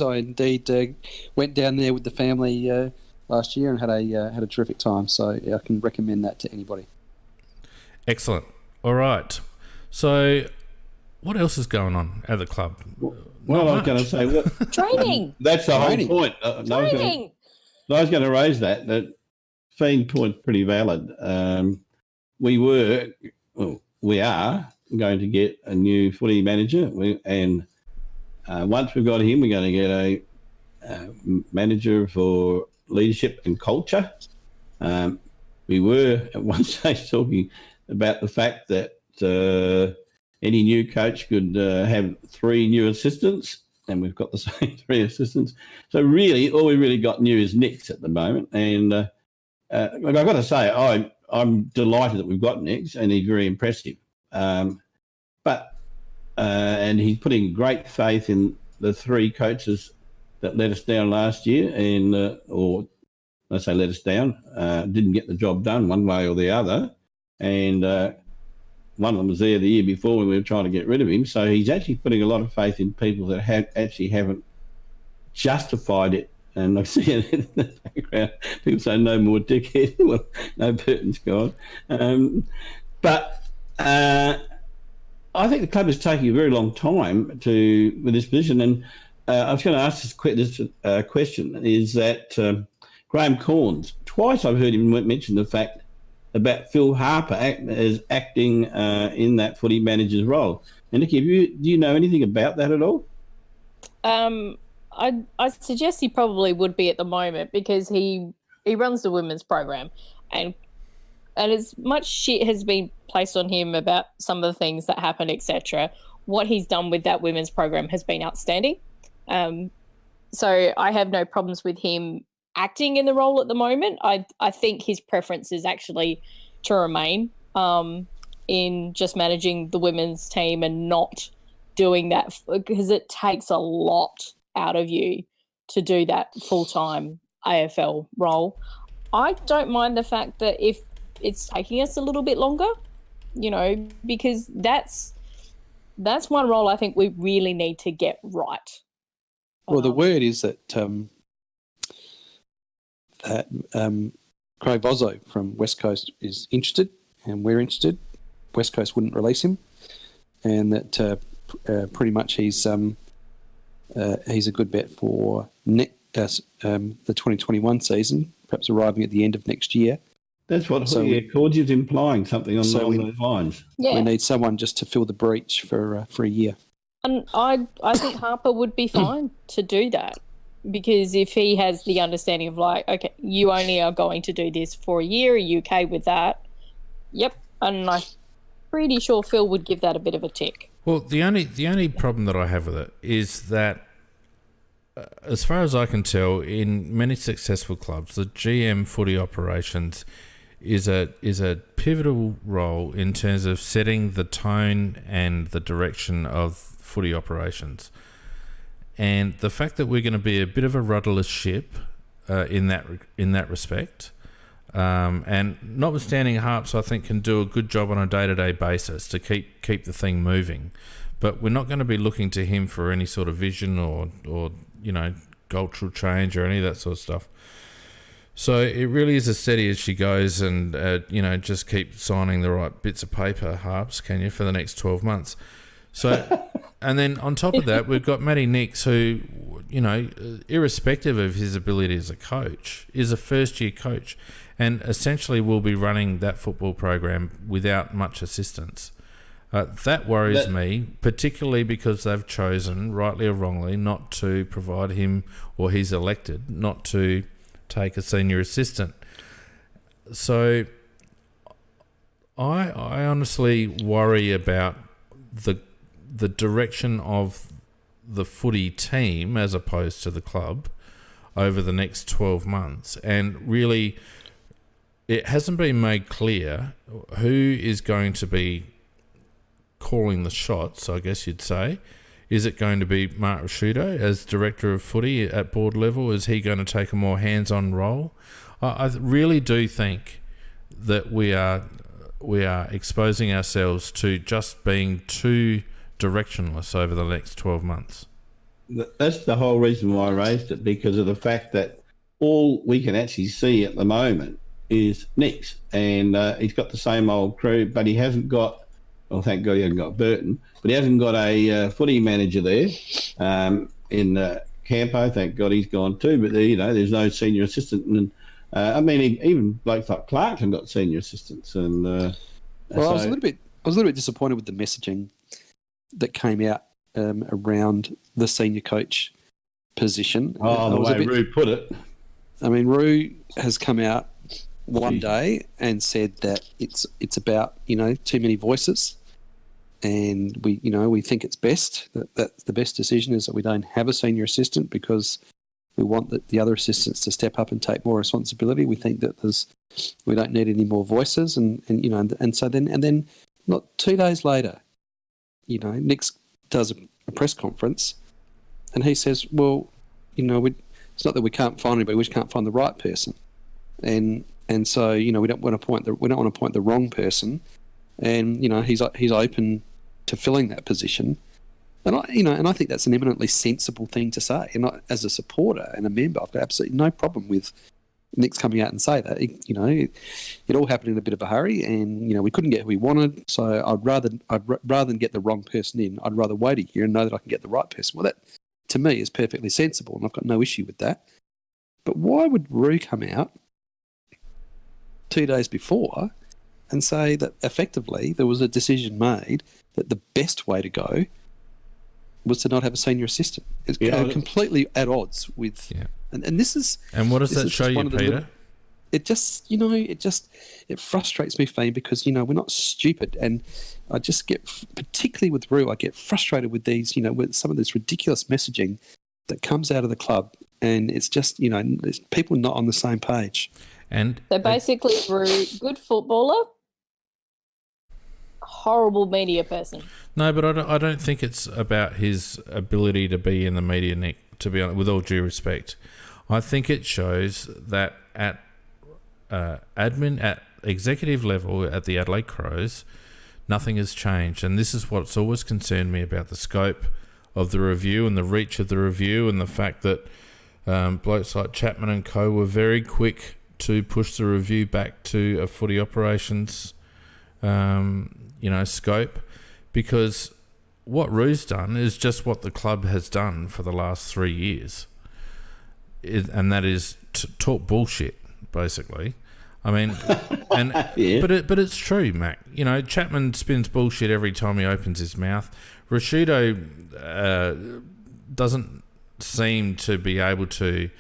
I indeed went down there with the family last year and had a terrific time. So yeah, I can recommend that to anybody. Excellent. All right. So what else is going on at the club? Well, I was going to say training. That's the whole point. Training. I was going to raise that Fiend point's pretty valid. We are going to get a new footy manager, and once we've got him, we're going to get a manager for leadership and culture. We were at one stage talking about the fact that any new coach could have 3 new assistants, and we've got the same 3 assistants. So really, all we really got new is Nick's at the moment. And I've got to say, I'm delighted that we've got Nick's, and he's very impressive. And he's putting great faith in the 3 coaches that let us down last year, and or I say let us down, didn't get the job done one way or the other. And one of them was there the year before when we were trying to get rid of him. So he's actually putting a lot of faith in people that haven't justified it. And I see it in the background. People say no more dickhead. Well, no, Burton's gone. But I think the club is taking a very long time with this position. And I was going to ask this question: is that Graham Corns? Twice I've heard him mention the fact about Phil Harper as acting in that footy manager's role. And Nikki, do you know anything about that at all? I suggest he probably would be at the moment, because he runs the women's program, and as much shit has been placed on him about some of the things that happened, etc., what he's done with that women's program has been outstanding. So I have no problems with him acting in the role at the moment. I think his preference is actually to remain in just managing the women's team and not doing that, because it takes a lot out of you to do that full-time AFL role. I don't mind the fact that if it's taking us a little bit longer, because that's one role I think we really need to get right. Well, the word is that Craig Vozzo from West Coast is interested, and we're interested. West Coast wouldn't release him, and that pretty much he's a good bet for the 2021 season, perhaps arriving at the end of next year. That's what Cords is implying, something on those lines. Yeah. We need someone just to fill the breach for a year. And I think Harper would be fine to do that, because if he has the understanding of like, okay, you only are going to do this for a year, are you okay with that? Yep. And I'm pretty sure Phil would give that a bit of a tick. Well, the only problem that I have with it is that, as far as I can tell, in many successful clubs, the GM footy operations is a pivotal role in terms of setting the tone and the direction of footy operations. And the fact that we're going to be a bit of a rudderless ship in that respect, and notwithstanding Harps, I think, can do a good job on a day-to-day basis to keep the thing moving, but we're not going to be looking to him for any sort of vision or cultural change or any of that sort of stuff. So it really is as steady as she goes, and just keep signing the right bits of paper, Harps, can you, for the next 12 months. So, and then on top of that, we've got Matty Nix, who, irrespective of his ability as a coach, is a first-year coach, and essentially will be running that football program without much assistance. That worries me, particularly because they've chosen, rightly or wrongly, not to provide him, or he's elected not to take a senior assistant. So I honestly worry about the direction of the footy team as opposed to the club over the next 12 months. And really, it hasn't been made clear who is going to be calling the shots, I guess you'd say. Is it going to be Mark Rasciuto as director of footy at board level? Is he going to take a more hands-on role? I really do think that we are exposing ourselves to just being too directionless over the next 12 months. That's the whole reason why I raised it, because of the fact that all we can actually see at the moment is Nix, and he's got the same old crew, but he hasn't got, well, thank God he hasn't got Burton, but he hasn't got a footy manager there in Campo. Thank God he's gone too, but there's no senior assistant. And even blokes like Clarkson got senior assistants. And I was a little bit disappointed with the messaging that came out around the senior coach position. The way Rue put it. I mean, Rue has come out one day and said that it's about too many voices, and we think it's best that the best decision is that we don't have a senior assistant, because we want the other assistants to step up and take more responsibility. We think that we don't need any more voices, and so then not 2 days later, Nick does a press conference, and he says, well, it's not that we can't find anybody, we just can't find the right person, and so we don't want to point the wrong person, and he's open to filling that position. And I think that's an eminently sensible thing to say. And as a supporter and a member, I've got absolutely no problem with Nick's coming out and say that. It all happened in a bit of a hurry, and we couldn't get who we wanted. So I'd rather than get the wrong person in, I'd rather wait a year and know that I can get the right person. Well, that to me is perfectly sensible, and I've got no issue with that. But why would Roo come out 2 days before and say that effectively there was a decision made that the best way to go was to not have a senior assistant? It's completely at odds with, and this is. And what does that show you, Peter? It just, it frustrates me, Fane, because we're not stupid, and I just get, particularly with Roo, I get frustrated with these, with some of this ridiculous messaging that comes out of the club, and it's just, there's people not on the same page. And so basically, Roo, good footballer, horrible media person. No, but I don't think it's about his ability to be in the media, Nick, to be honest, with all due respect. I think it shows that at executive level at the Adelaide Crows, nothing has changed. And this is what's always concerned me about the scope of the review and the reach of the review, and the fact that blokes like Chapman and co were very quick to push the review back to a footy operations scope, because what Roo's done is just what the club has done for the last 3 years, and that is talk bullshit, basically. I mean, and but it's true, Mac. Chapman spins bullshit every time he opens his mouth. Rashido doesn't seem to be able to.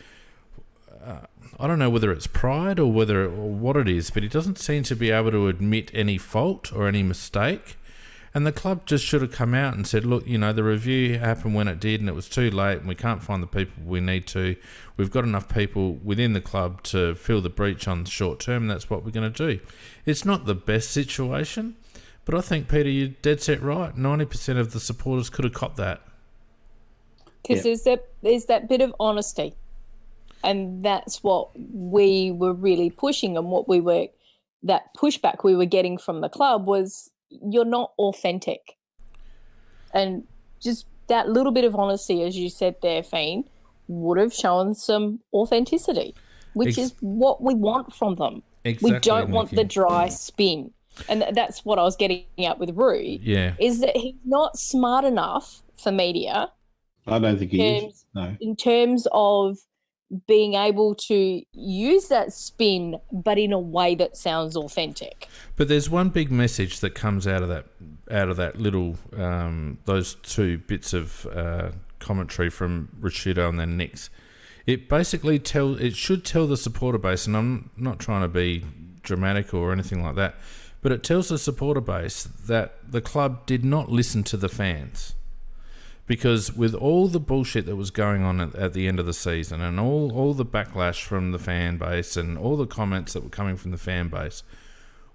I don't know whether it's pride or what it is, but he doesn't seem to be able to admit any fault or any mistake. And the club just should have come out and said, look, the review happened when it did, and it was too late, and we can't find the people we need to. We've got enough people within the club to fill the breach on the short term, and that's what we're going to do. It's not the best situation, but I think, Peter, you're dead set right. 90% of the supporters could have copped that. Because there's that bit of honesty. And that's what we were really pushing, and that pushback we were getting from the club was, you're not authentic. And just that little bit of honesty, as you said there, Fiend, would have shown some authenticity, which is what we want from them. Exactly, we don't want the dry spin. And that's what I was getting at with Roo, is that he's not smart enough for media. I don't think he is. No. In terms of being able to use that spin, but in a way that sounds authentic. But there's one big message that comes out of that little those two bits of commentary from Rashido and then Nick's. It basically should tell the supporter base, and I'm not trying to be dramatic or anything like that, but it tells the supporter base that the club did not listen to the fans. Because with all the bullshit that was going on at the end of the season, and all the backlash from the fan base and all the comments that were coming from the fan base,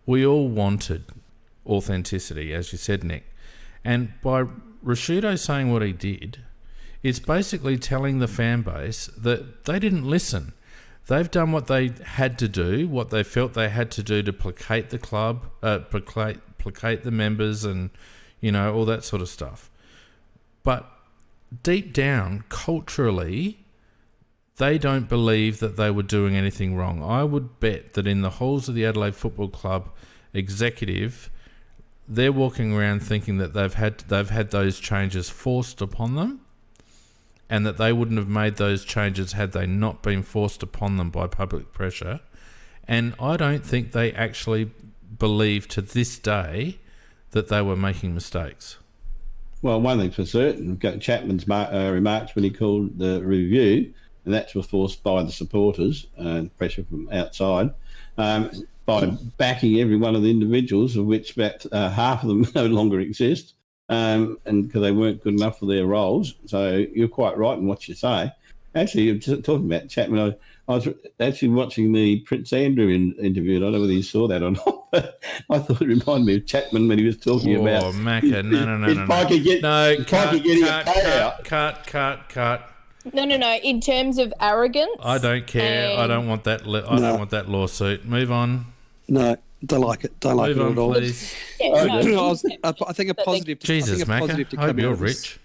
we all wanted authenticity, as you said, Nick. And by Rashido saying what he did, it's basically telling the fan base that they didn't listen. They've done what they had to do, what they felt they had to do to placate the club, placate the members, and all that sort of stuff. But deep down, culturally, they don't believe that they were doing anything wrong. I would bet that in the halls of the Adelaide Football Club executive, they're walking around thinking that they've had those changes forced upon them, and that they wouldn't have made those changes had they not been forced upon them by public pressure. And I don't think they actually believe to this day that they were making mistakes. Well, one thing's for certain, we've got Chapman's remarks when he called the review, and that was forced by the supporters and pressure from outside, by backing every one of the individuals, of which about half of them no longer exist, and because they weren't good enough for their roles. So you're quite right in what you say. Actually, you're talking about Chapman. I was actually watching the Prince Andrew interview. I don't know whether you saw that or not, but I thought it reminded me of Chapman when he was talking about... Oh, Macca, Cut. No. In terms of arrogance... I don't care. I don't want that. I don't want that lawsuit. Move on. No, Don't like it. Don't like Move it on, at all. please. Yeah, no, I think a positive. Jesus, I think a Macca, positive to hope come you're out of this- rich.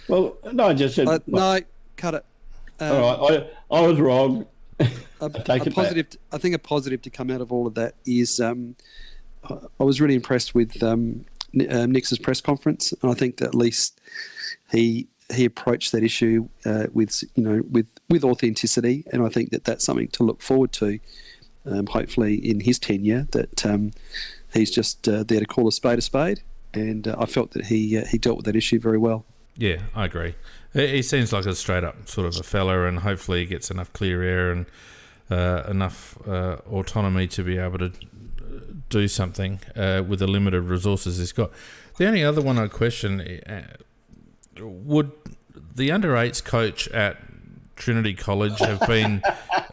Well, no, I just said. no, cut it. All right, I was wrong. Take it positive. I think a positive to come out of all of that is I was really impressed with Nick's press conference, and I think that at least he approached that issue with authenticity, and I think that that's something to look forward to. Hopefully, in his tenure, that he's just there to call a spade, and I felt that he dealt with that issue very well. Yeah, I agree. He seems like a straight-up sort of a fella, and hopefully he gets enough clear air and enough autonomy to be able to do something with the limited resources he's got. The only other one I question, would the under-8s coach at Trinity College have been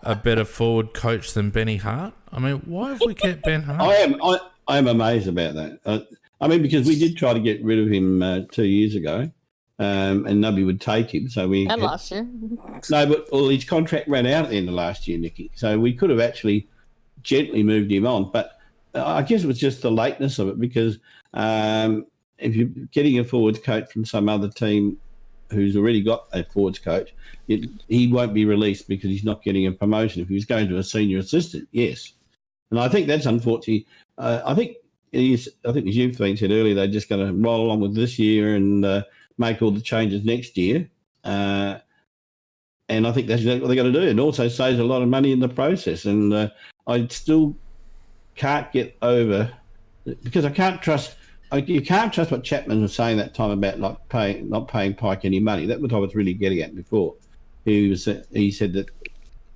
a better forward coach than Benny Hart? I mean, why have we kept Ben Hart? I am amazed about that. Because we did try to get rid of him 2 years ago. And nobody would take him. And last year. No, but his contract ran out at the end of last year, Nicky. So we could have actually gently moved him on. But I guess it was just the lateness of it, because if you're getting a forwards coach from some other team who's already got a forwards coach, he won't be released because he's not getting a promotion. If he was going to a senior assistant, yes. And I think that's unfortunate. I think as you've said earlier, they're just going to roll along with this year and make all the changes next year. And I think that's exactly what they're going to do. And also saves a lot of money in the process. And I still can't get over, because I can't trust, you can't trust what Chapman was saying that time about not paying Pike any money. That was what I was really getting at before. He said that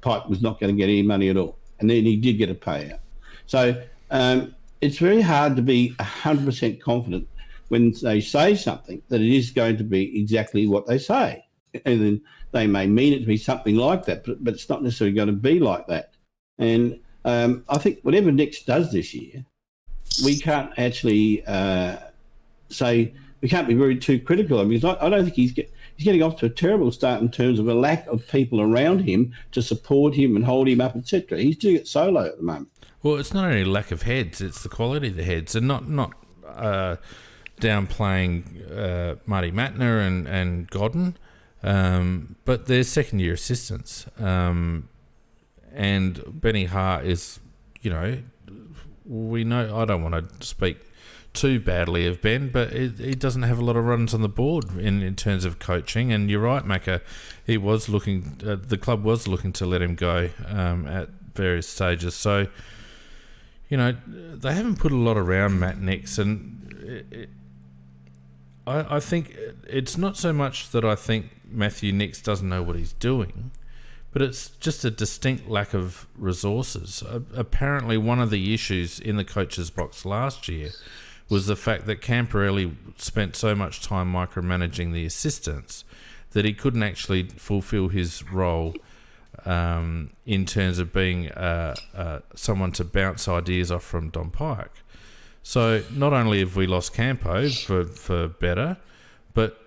Pike was not going to get any money at all. And then he did get a payout. So it's very hard to be 100% confident when they say something that it is going to be exactly what they say. And then they may mean it to be something like that, but it's not necessarily going to be like that. And I think whatever Nix does this year, we can't actually say, we can't be very too critical of him, because I don't think he's getting off to a terrible start in terms of a lack of people around him to support him and hold him up, etc. He's doing it solo at the moment. Well, it's not only lack of heads, it's the quality of the heads, and not downplaying Marty Mattner and Godden, but they're second-year assistants. And Benny Hart is, we know, I don't want to speak too badly of Ben, but he doesn't have a lot of runs on the board in terms of coaching. And you're right, Macca, he was looking, the club was looking to let him go at various stages. So, they haven't put a lot around Matt Nix, and I think it's not so much that I think Matthew Nix doesn't know what he's doing, but it's just a distinct lack of resources. Apparently, one of the issues in the coach's box last year was the fact that Camporelli spent so much time micromanaging the assistants that he couldn't actually fulfil his role in terms of being someone to bounce ideas off from Don Pike. So not only have we lost Campo for better, but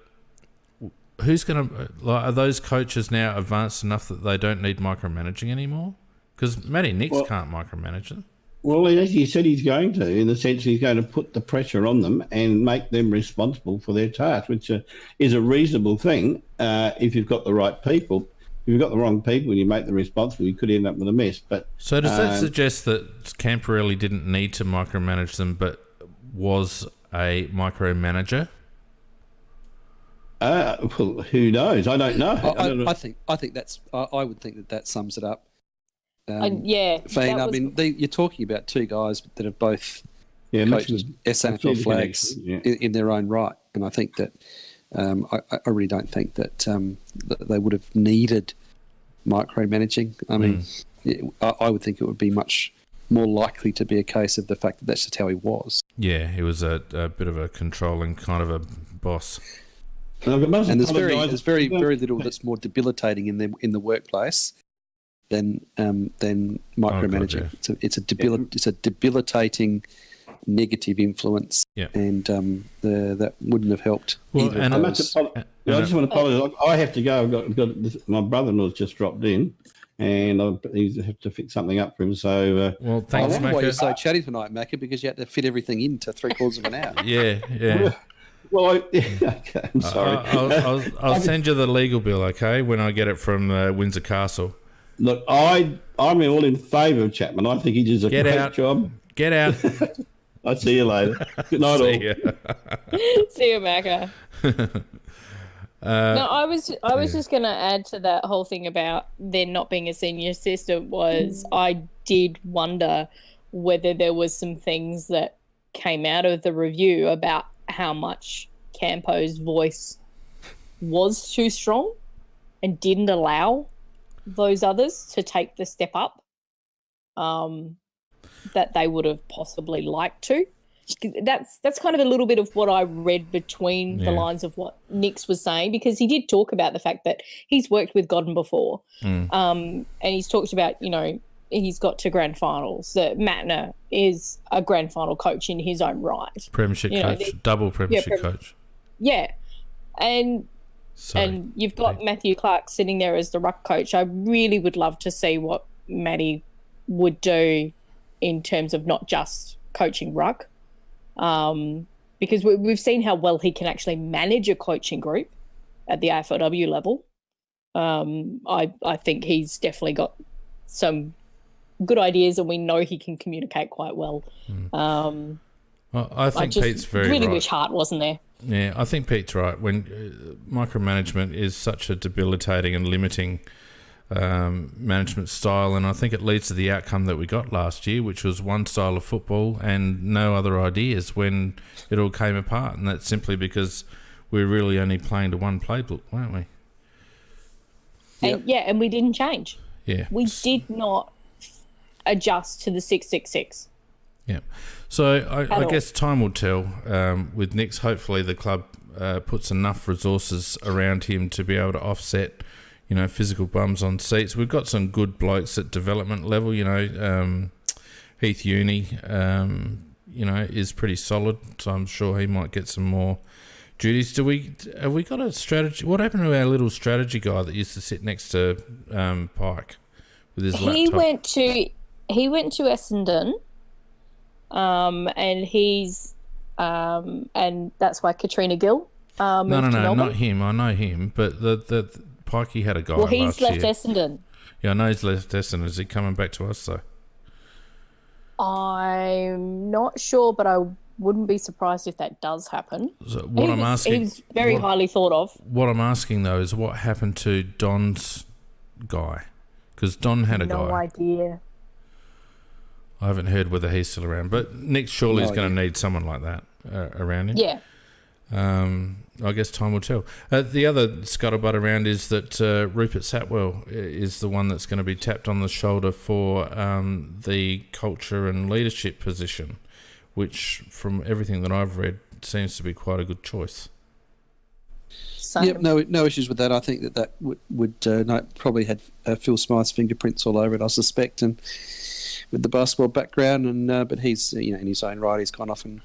who's going to... are those coaches now advanced enough that they don't need micromanaging anymore? Because Matty Nix can't micromanage them. Well, he said he's going to, in the sense he's going to put the pressure on them and make them responsible for their task, which is a reasonable thing if you've got the right people. If you've got the wrong people and you make them responsible, you could end up with a mess. But so does that suggest that Camporelli didn't need to micromanage them, but was a micromanager? Well, who knows? I don't know. I think that's. I would think that sums it up. Yeah. Fane, you're talking about two guys that have both coached SANFL flags in their own right, and I think that. I really don't think that they would have needed micromanaging. I mean, I would think it would be much more likely to be a case of the fact that that's just how he was. Yeah, he was a bit of a controlling kind of a boss. And there's very little that's more debilitating in the workplace than micromanaging. Oh, God, yeah. It's a debilitating negative influence, and that wouldn't have helped. Well, either and of I those. just want to apologise. I have to go. I've got my brother-in-law's just dropped in, and he's have to fix something up for him. So, Well, I thanks, wonder why you're Macca. so chatty tonight, Macca, because you had to fit everything into 3/4 of an hour. Yeah. well, okay, I'm sorry. I'll send you the legal bill, okay, when I get it from Windsor Castle. Look, I'm all in favour of Chapman. I think he does a Get great out. job. Get out. I'll see you later. Good night, all. See ya. See you, Macca. No, I was just going to add to that whole thing about there not being a senior assistant was I did wonder whether there was some things that came out of the review about how much Campo's voice was too strong and didn't allow those others to take the step up that they would have possibly liked to. That's kind of a little bit of what I read between the lines of what Nix was saying, because he did talk about the fact that he's worked with Godden before, and he's talked about, he's got to grand finals. That Matner is a grand final coach in his own right. Premiership coach, double premiership coach. Yeah, and you've got Matthew Clark sitting there as the ruck coach. I really would love to see what Matty would do in terms of not just coaching ruck. Because we've seen how well he can actually manage a coaching group at the AFLW level. I think he's definitely got some good ideas, and we know he can communicate quite well. Well, I think Pete's very really right. wish Hart wasn't there. Yeah, I think Pete's right. When micromanagement is such a debilitating and limiting management style, and I think it leads to the outcome that we got last year, which was one style of football and no other ideas when it all came apart, and that's simply because we're really only playing to one playbook, weren't we? And we didn't change. Yeah, we did not adjust to the 666. Yeah, so I guess time will tell. With Nix, hopefully the club puts enough resources around him to be able to offset physical bums on seats. We've got some good blokes at development level. Heath Uni, is pretty solid. So I'm sure he might get some more duties. Have we got a strategy? What happened to our little strategy guy that used to sit next to Pike with his laptop? He went to Essendon, and he's and that's why Katrina Gill. Moved to Melbourne. Not him. I know him, but the Pikey had a guy. Well, he's last left year. Essendon. Yeah, I know he's left Essendon. Is he coming back to us though? I'm not sure, but I wouldn't be surprised if that does happen. So he's very highly thought of. What I'm asking though is what happened to Don's guy? Because Don had a guy. No idea. I haven't heard whether he's still around, but Nick surely is going to need someone like that around him. Yeah. I guess time will tell. The other scuttlebutt around is that Rupert Satwell is the one that's going to be tapped on the shoulder for the culture and leadership position, which, from everything that I've read, seems to be quite a good choice. Yep, no issues with that. I think that would probably had Phil Smythe's fingerprints all over it, I suspect, and with the basketball background, and but he's in his own right, he's gone off and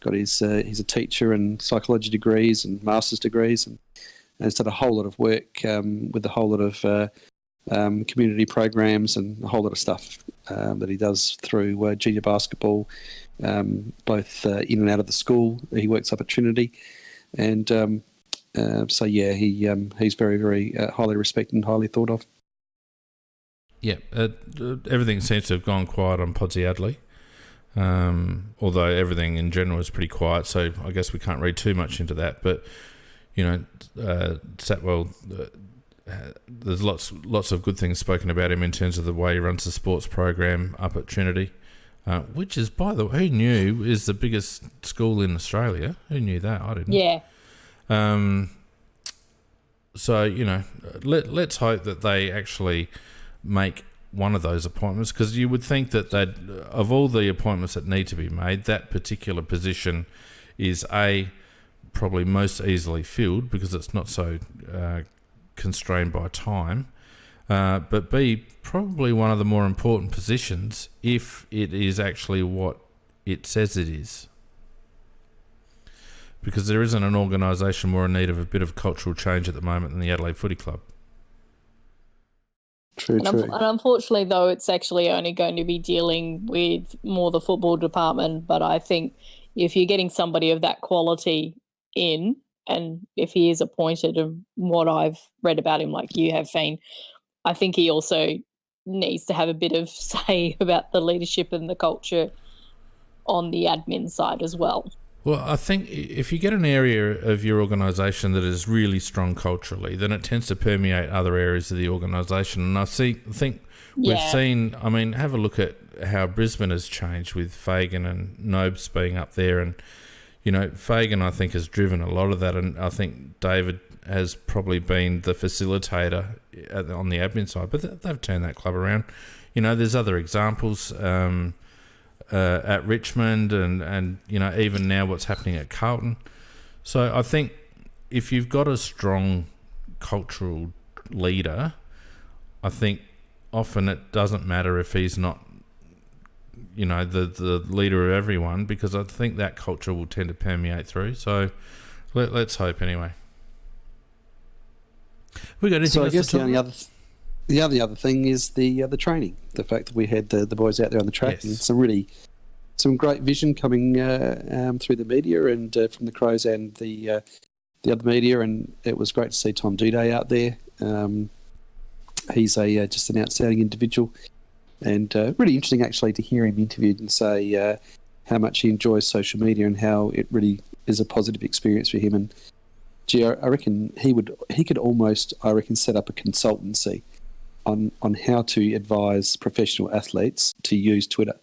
got his he's a teacher and psychology degrees and master's degrees, and has done a whole lot of work with a whole lot of community programs and a whole lot of stuff that he does through junior basketball, both in and out of the school. He works up at Trinity, and he's very, very highly respected and highly thought of. Yeah, everything seems to have gone quiet on Podsy Adley. Although everything in general is pretty quiet, so I guess we can't read too much into that. But Satwell, there's lots of good things spoken about him in terms of the way he runs the sports program up at Trinity, which is, by the way, who knew is the biggest school in Australia? Who knew that? I didn't. Yeah. So let's hope that they actually make one of those appointments, because you would think that of all the appointments that need to be made, that particular position is probably most easily filled because it's not so constrained by time, but B, probably one of the more important positions if it is actually what it says it is, because there isn't an organisation more in need of a bit of cultural change at the moment than the Adelaide Footy Club. True. And unfortunately, though, it's actually only going to be dealing with more the football department. But I think if you're getting somebody of that quality in, and if he is appointed, and what I've read about him, like you have, Fiend, I think he also needs to have a bit of say about the leadership and the culture on the admin side as well. Well, I think if you get an area of your organisation that is really strong culturally, then it tends to permeate other areas of the organisation. And I think we've seen, I mean, have a look at how Brisbane has changed with Fagan and Nobes being up there. And, you know, Fagan, I think, has driven a lot of that. And I think David has probably been the facilitator on the admin side. But they've turned that club around. You know, there's other examples at Richmond and you know, even now what's happening at Carlton. So I think if you've got a strong cultural leader, I think often it doesn't matter if he's not, you know, the leader of everyone, because I think that culture will tend to permeate through. So let's hope anyway. We got anything So I else guess to talk about? the other thing is the training. The fact that we had the boys out there on the track, Yes. and some great vision coming through the media and from the Crows and the other media, and it was great to see Tom Duday out there. He's just an outstanding individual, and really interesting actually to hear him interviewed and say how much he enjoys social media and how it really is a positive experience for him. And gee, I reckon he could almost set up a consultancy on how to advise professional athletes to use Twitter,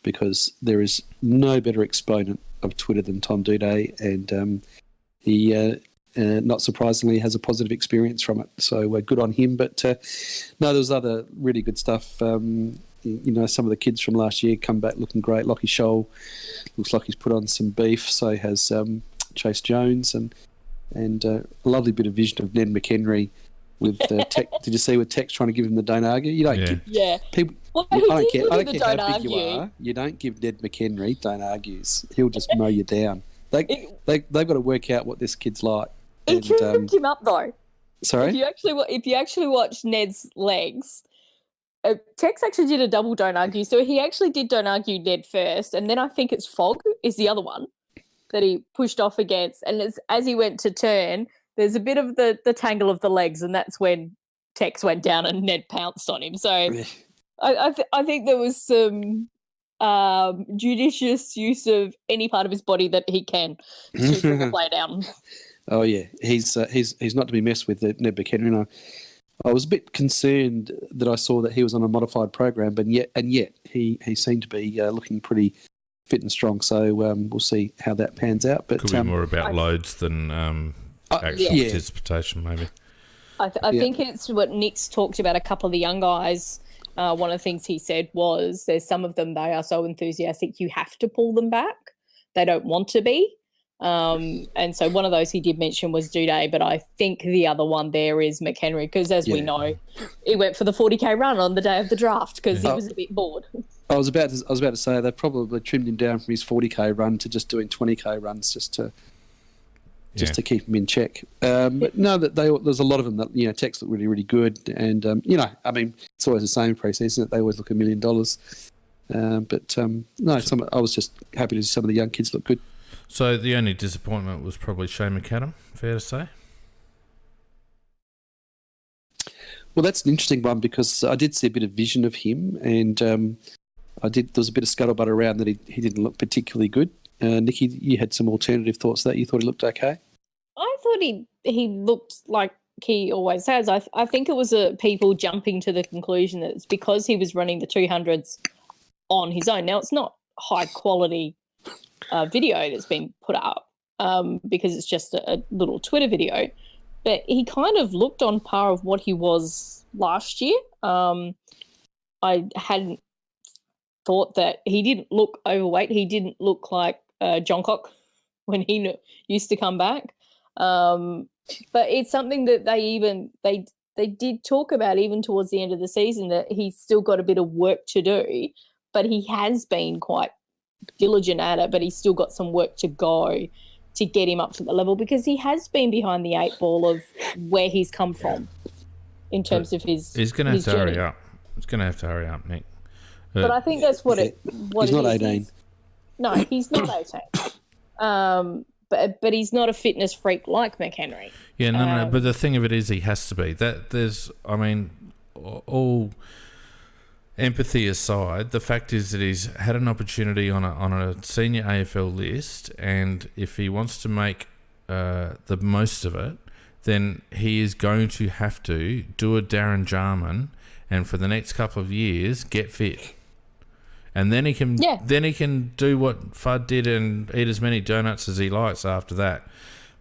because there is no better exponent of Twitter than Tom Duday, and he, not surprisingly, has a positive experience from it. So good on him. But no, there was other really good stuff. You know, some of the kids from last year come back looking great. Lockie Scholl looks like he's put on some beef. So has Chase Jones, and a lovely bit of vision of Ned McHenry with Tech. Did you see with Tech's trying to give him the don't argue? You don't give people. Well, I don't care. I the don't care don't how big you argue. are. You don't give Ned McHenry don't argues. He'll just mow you down. They've got to work out what this kid's like. He And, tripped him up though. sorry. If you actually watch Ned's legs, Tex actually did a double don't argue. So he actually did don't argue Ned first, and then I think it's Fog is the other one that he pushed off against. And as he went to turn, there's a bit of the tangle of the legs, and that's when Tex went down and Ned pounced on him. So I think there was some judicious use of any part of his body that he can to bring the play down. Oh yeah, he's not to be messed with, Ned McHenry. And I was a bit concerned that I saw that he was on a modified program, but yet he seemed to be looking pretty fit and strong. So we'll see how that pans out. But Could be more about loads than actual participation, maybe. I think it's what Nick's talked about. A couple of the young guys. One of the things he said was, "There's some of them, they are so enthusiastic, you have to pull them back. They don't want to be." And so one of those he did mention was Duday, but I think the other one there is McHenry, because as we know, he went for the 40k run on the day of the draft because he was a bit bored. I was about to say they've probably trimmed him down from his 40k run to just doing 20k runs just to keep him in check. But no, there's a lot of them that, you know, Tex look really, really good, and you know, I mean, it's always the same pre-season, isn't it? They always look $1 million. But no, I was just happy to see some of the young kids look good. So the only disappointment was probably Shane McAdam, fair to say? Well, that's an interesting one, because I did see a bit of vision of him, and there was a bit of scuttlebutt around that he didn't look particularly good. Nikki, you had some alternative thoughts that you thought he looked okay? I thought he looked like he always has. I think it was people jumping to the conclusion that it's because he was running the 200s on his own. Now, it's not high quality video that's been put up because it's just a little Twitter video, but he kind of looked on par of what he was last year. I hadn't thought that he didn't look overweight. He didn't look like John Cock when he used to come back. But it's something that they did talk about even towards the end of the season, that he's still got a bit of work to do, but he has been quite diligent at it, but he's still got some work to go to get him up to the level, because he has been behind the 8 ball of where he's come from. in terms of his. He's going to have to journey. hurry up. He's going to have to hurry up, Nick. But I think that's what he's not 18. No, he's not 18. But he's not a fitness freak like McHenry. Yeah, no. But the thing of it is, he has to be. All empathy aside, the fact is that he's had an opportunity on a senior AFL list, and if he wants to make the most of it, then he is going to have to do a Darren Jarman, and for the next couple of years, get fit. And then he can do what Fudd did and eat as many donuts as he likes after that.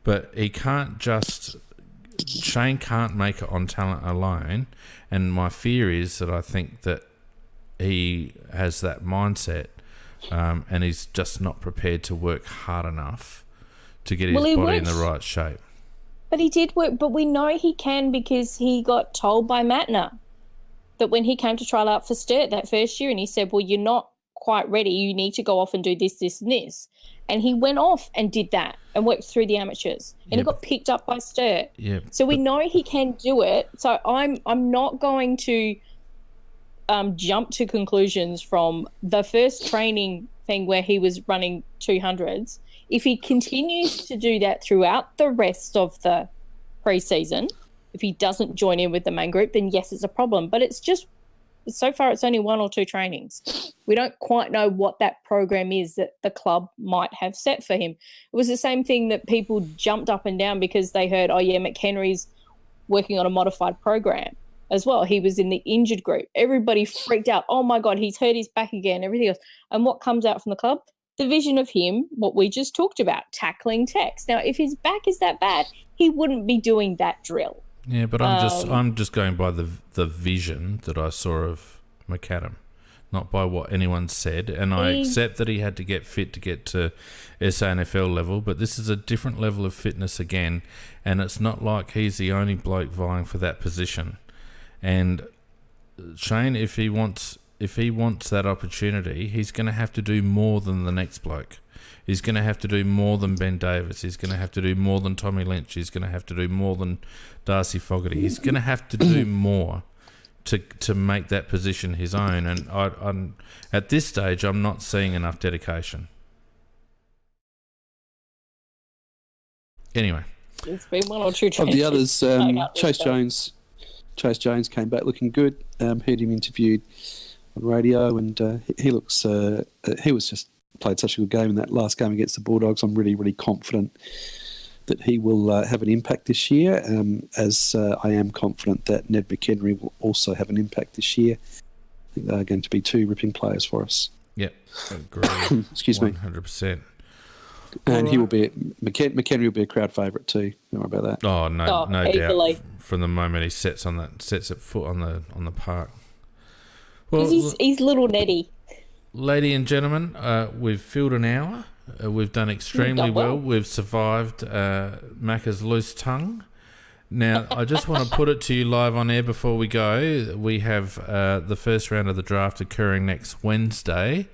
But he can't just... Shane can't make it on talent alone. And my fear is that I think that he has that mindset and he's just not prepared to work hard enough to get his body in the right shape. But he did work. But we know he can because he got told by Matner that when he came to trial out for Sturt that first year, and he said, well, you're not quite ready. You need to go off and do this, this, and this. And he went off and did that and worked through the amateurs. And he got picked up by Sturt. Yeah, so we know he can do it. So I'm not going to jump to conclusions from the first training thing where he was running 200s. If he continues to do that throughout the rest of the pre-season, if he doesn't join in with the main group, then yes, it's a problem. But it's just, so far it's only 1 or 2 trainings. We don't quite know what that program is that the club might have set for him. It was the same thing that people jumped up and down because they heard, oh yeah, McHenry's working on a modified program as well. He was in the injured group. Everybody freaked out. Oh my God, he's hurt his back again, everything else. And what comes out from the club? The vision of him, what we just talked about, tackling Tex. Now, if his back is that bad, he wouldn't be doing that drill. Yeah, but I'm just going by the vision that I saw of McAdam, not by what anyone said. And I accept that he had to get fit to get to SANFL level, but this is a different level of fitness again, and it's not like he's the only bloke vying for that position. And Shane, if he wants that opportunity, he's going to have to do more than the next bloke. He's going to have to do more than Ben Davis. He's going to have to do more than Tommy Lynch. He's going to have to do more than Darcy Fogarty. He's going to have to do more to make that position his own. And I'm at this stage, I'm not seeing enough dedication. Anyway. It's been 1 or 2 of the others, Chase Jones came back looking good. Heard him interviewed on radio, and he looks. He was just played such a good game in that last game against the Bulldogs. I'm really, really confident that he will have an impact this year, as I am confident that Ned McHenry will also have an impact this year. I think they're going to be 2 ripping players for us. Yep, agree. Excuse me. 100%. And he will be McHenry will be a crowd favourite too. Don't worry about that. Oh no, no easily. doubt. From the moment he sets at foot on the park. Well, he's little Neddy. Ladies and gentlemen, we've filled an hour. We've done extremely well. We've survived Macca's loose tongue. Now, I just want to put it to you live on air before we go. We have the first round of the draft occurring next Wednesday.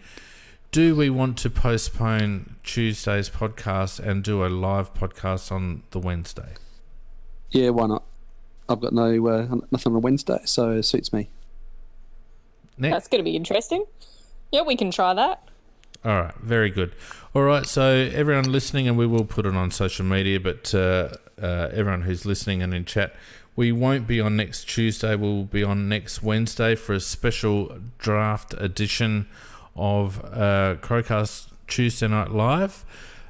Do we want to postpone Tuesday's podcast and do a live podcast on the Wednesday? Yeah, why not? I've got nothing on a Wednesday, so it suits me. Nick? That's going to be interesting. Yeah, we can try that. All right, very good. All right, so everyone listening, and we will put it on social media, but everyone who's listening and in chat, we won't be on next Tuesday. We'll be on next Wednesday for a special draft edition of CrowCast Tuesday Night Live.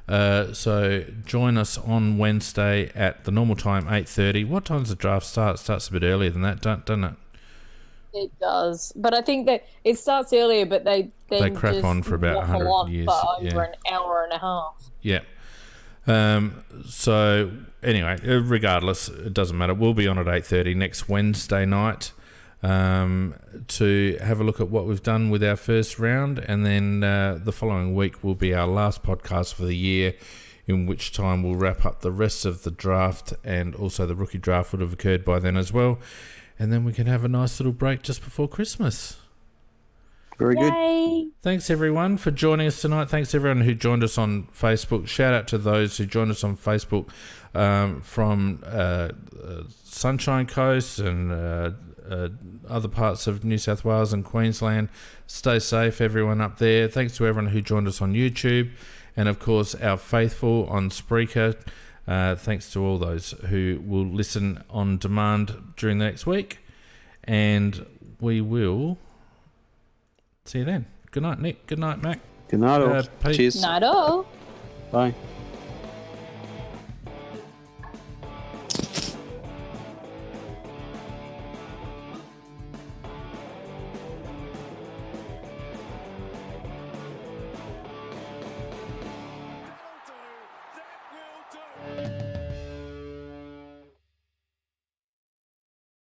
So join us on Wednesday at the normal time, 8:30. What time does the draft start? It starts a bit earlier than that, doesn't it? It does, but I think that it starts earlier, but they crap just on for about 100 years. For over an hour and a half. Yeah. So anyway, regardless, it doesn't matter. We'll be on at 8:30 next Wednesday night to have a look at what we've done with our first round, and then the following week will be our last podcast for the year, in which time we'll wrap up the rest of the draft, and also the rookie draft would have occurred by then as well, and then we can have a nice little break just before Christmas. Very good. Yay! Thanks everyone for joining us tonight. Thanks everyone who joined us on Facebook. Shout out to those who joined us on Facebook from Sunshine Coast and other parts of New South Wales and Queensland. Stay safe, everyone up there. Thanks to everyone who joined us on YouTube, and of course our faithful on Spreaker. Thanks to all those who will listen on demand during the next week, and we will see you then. Good night, Nick. Good night, Mac. Good night, all. Pete. Cheers. Night all. Bye.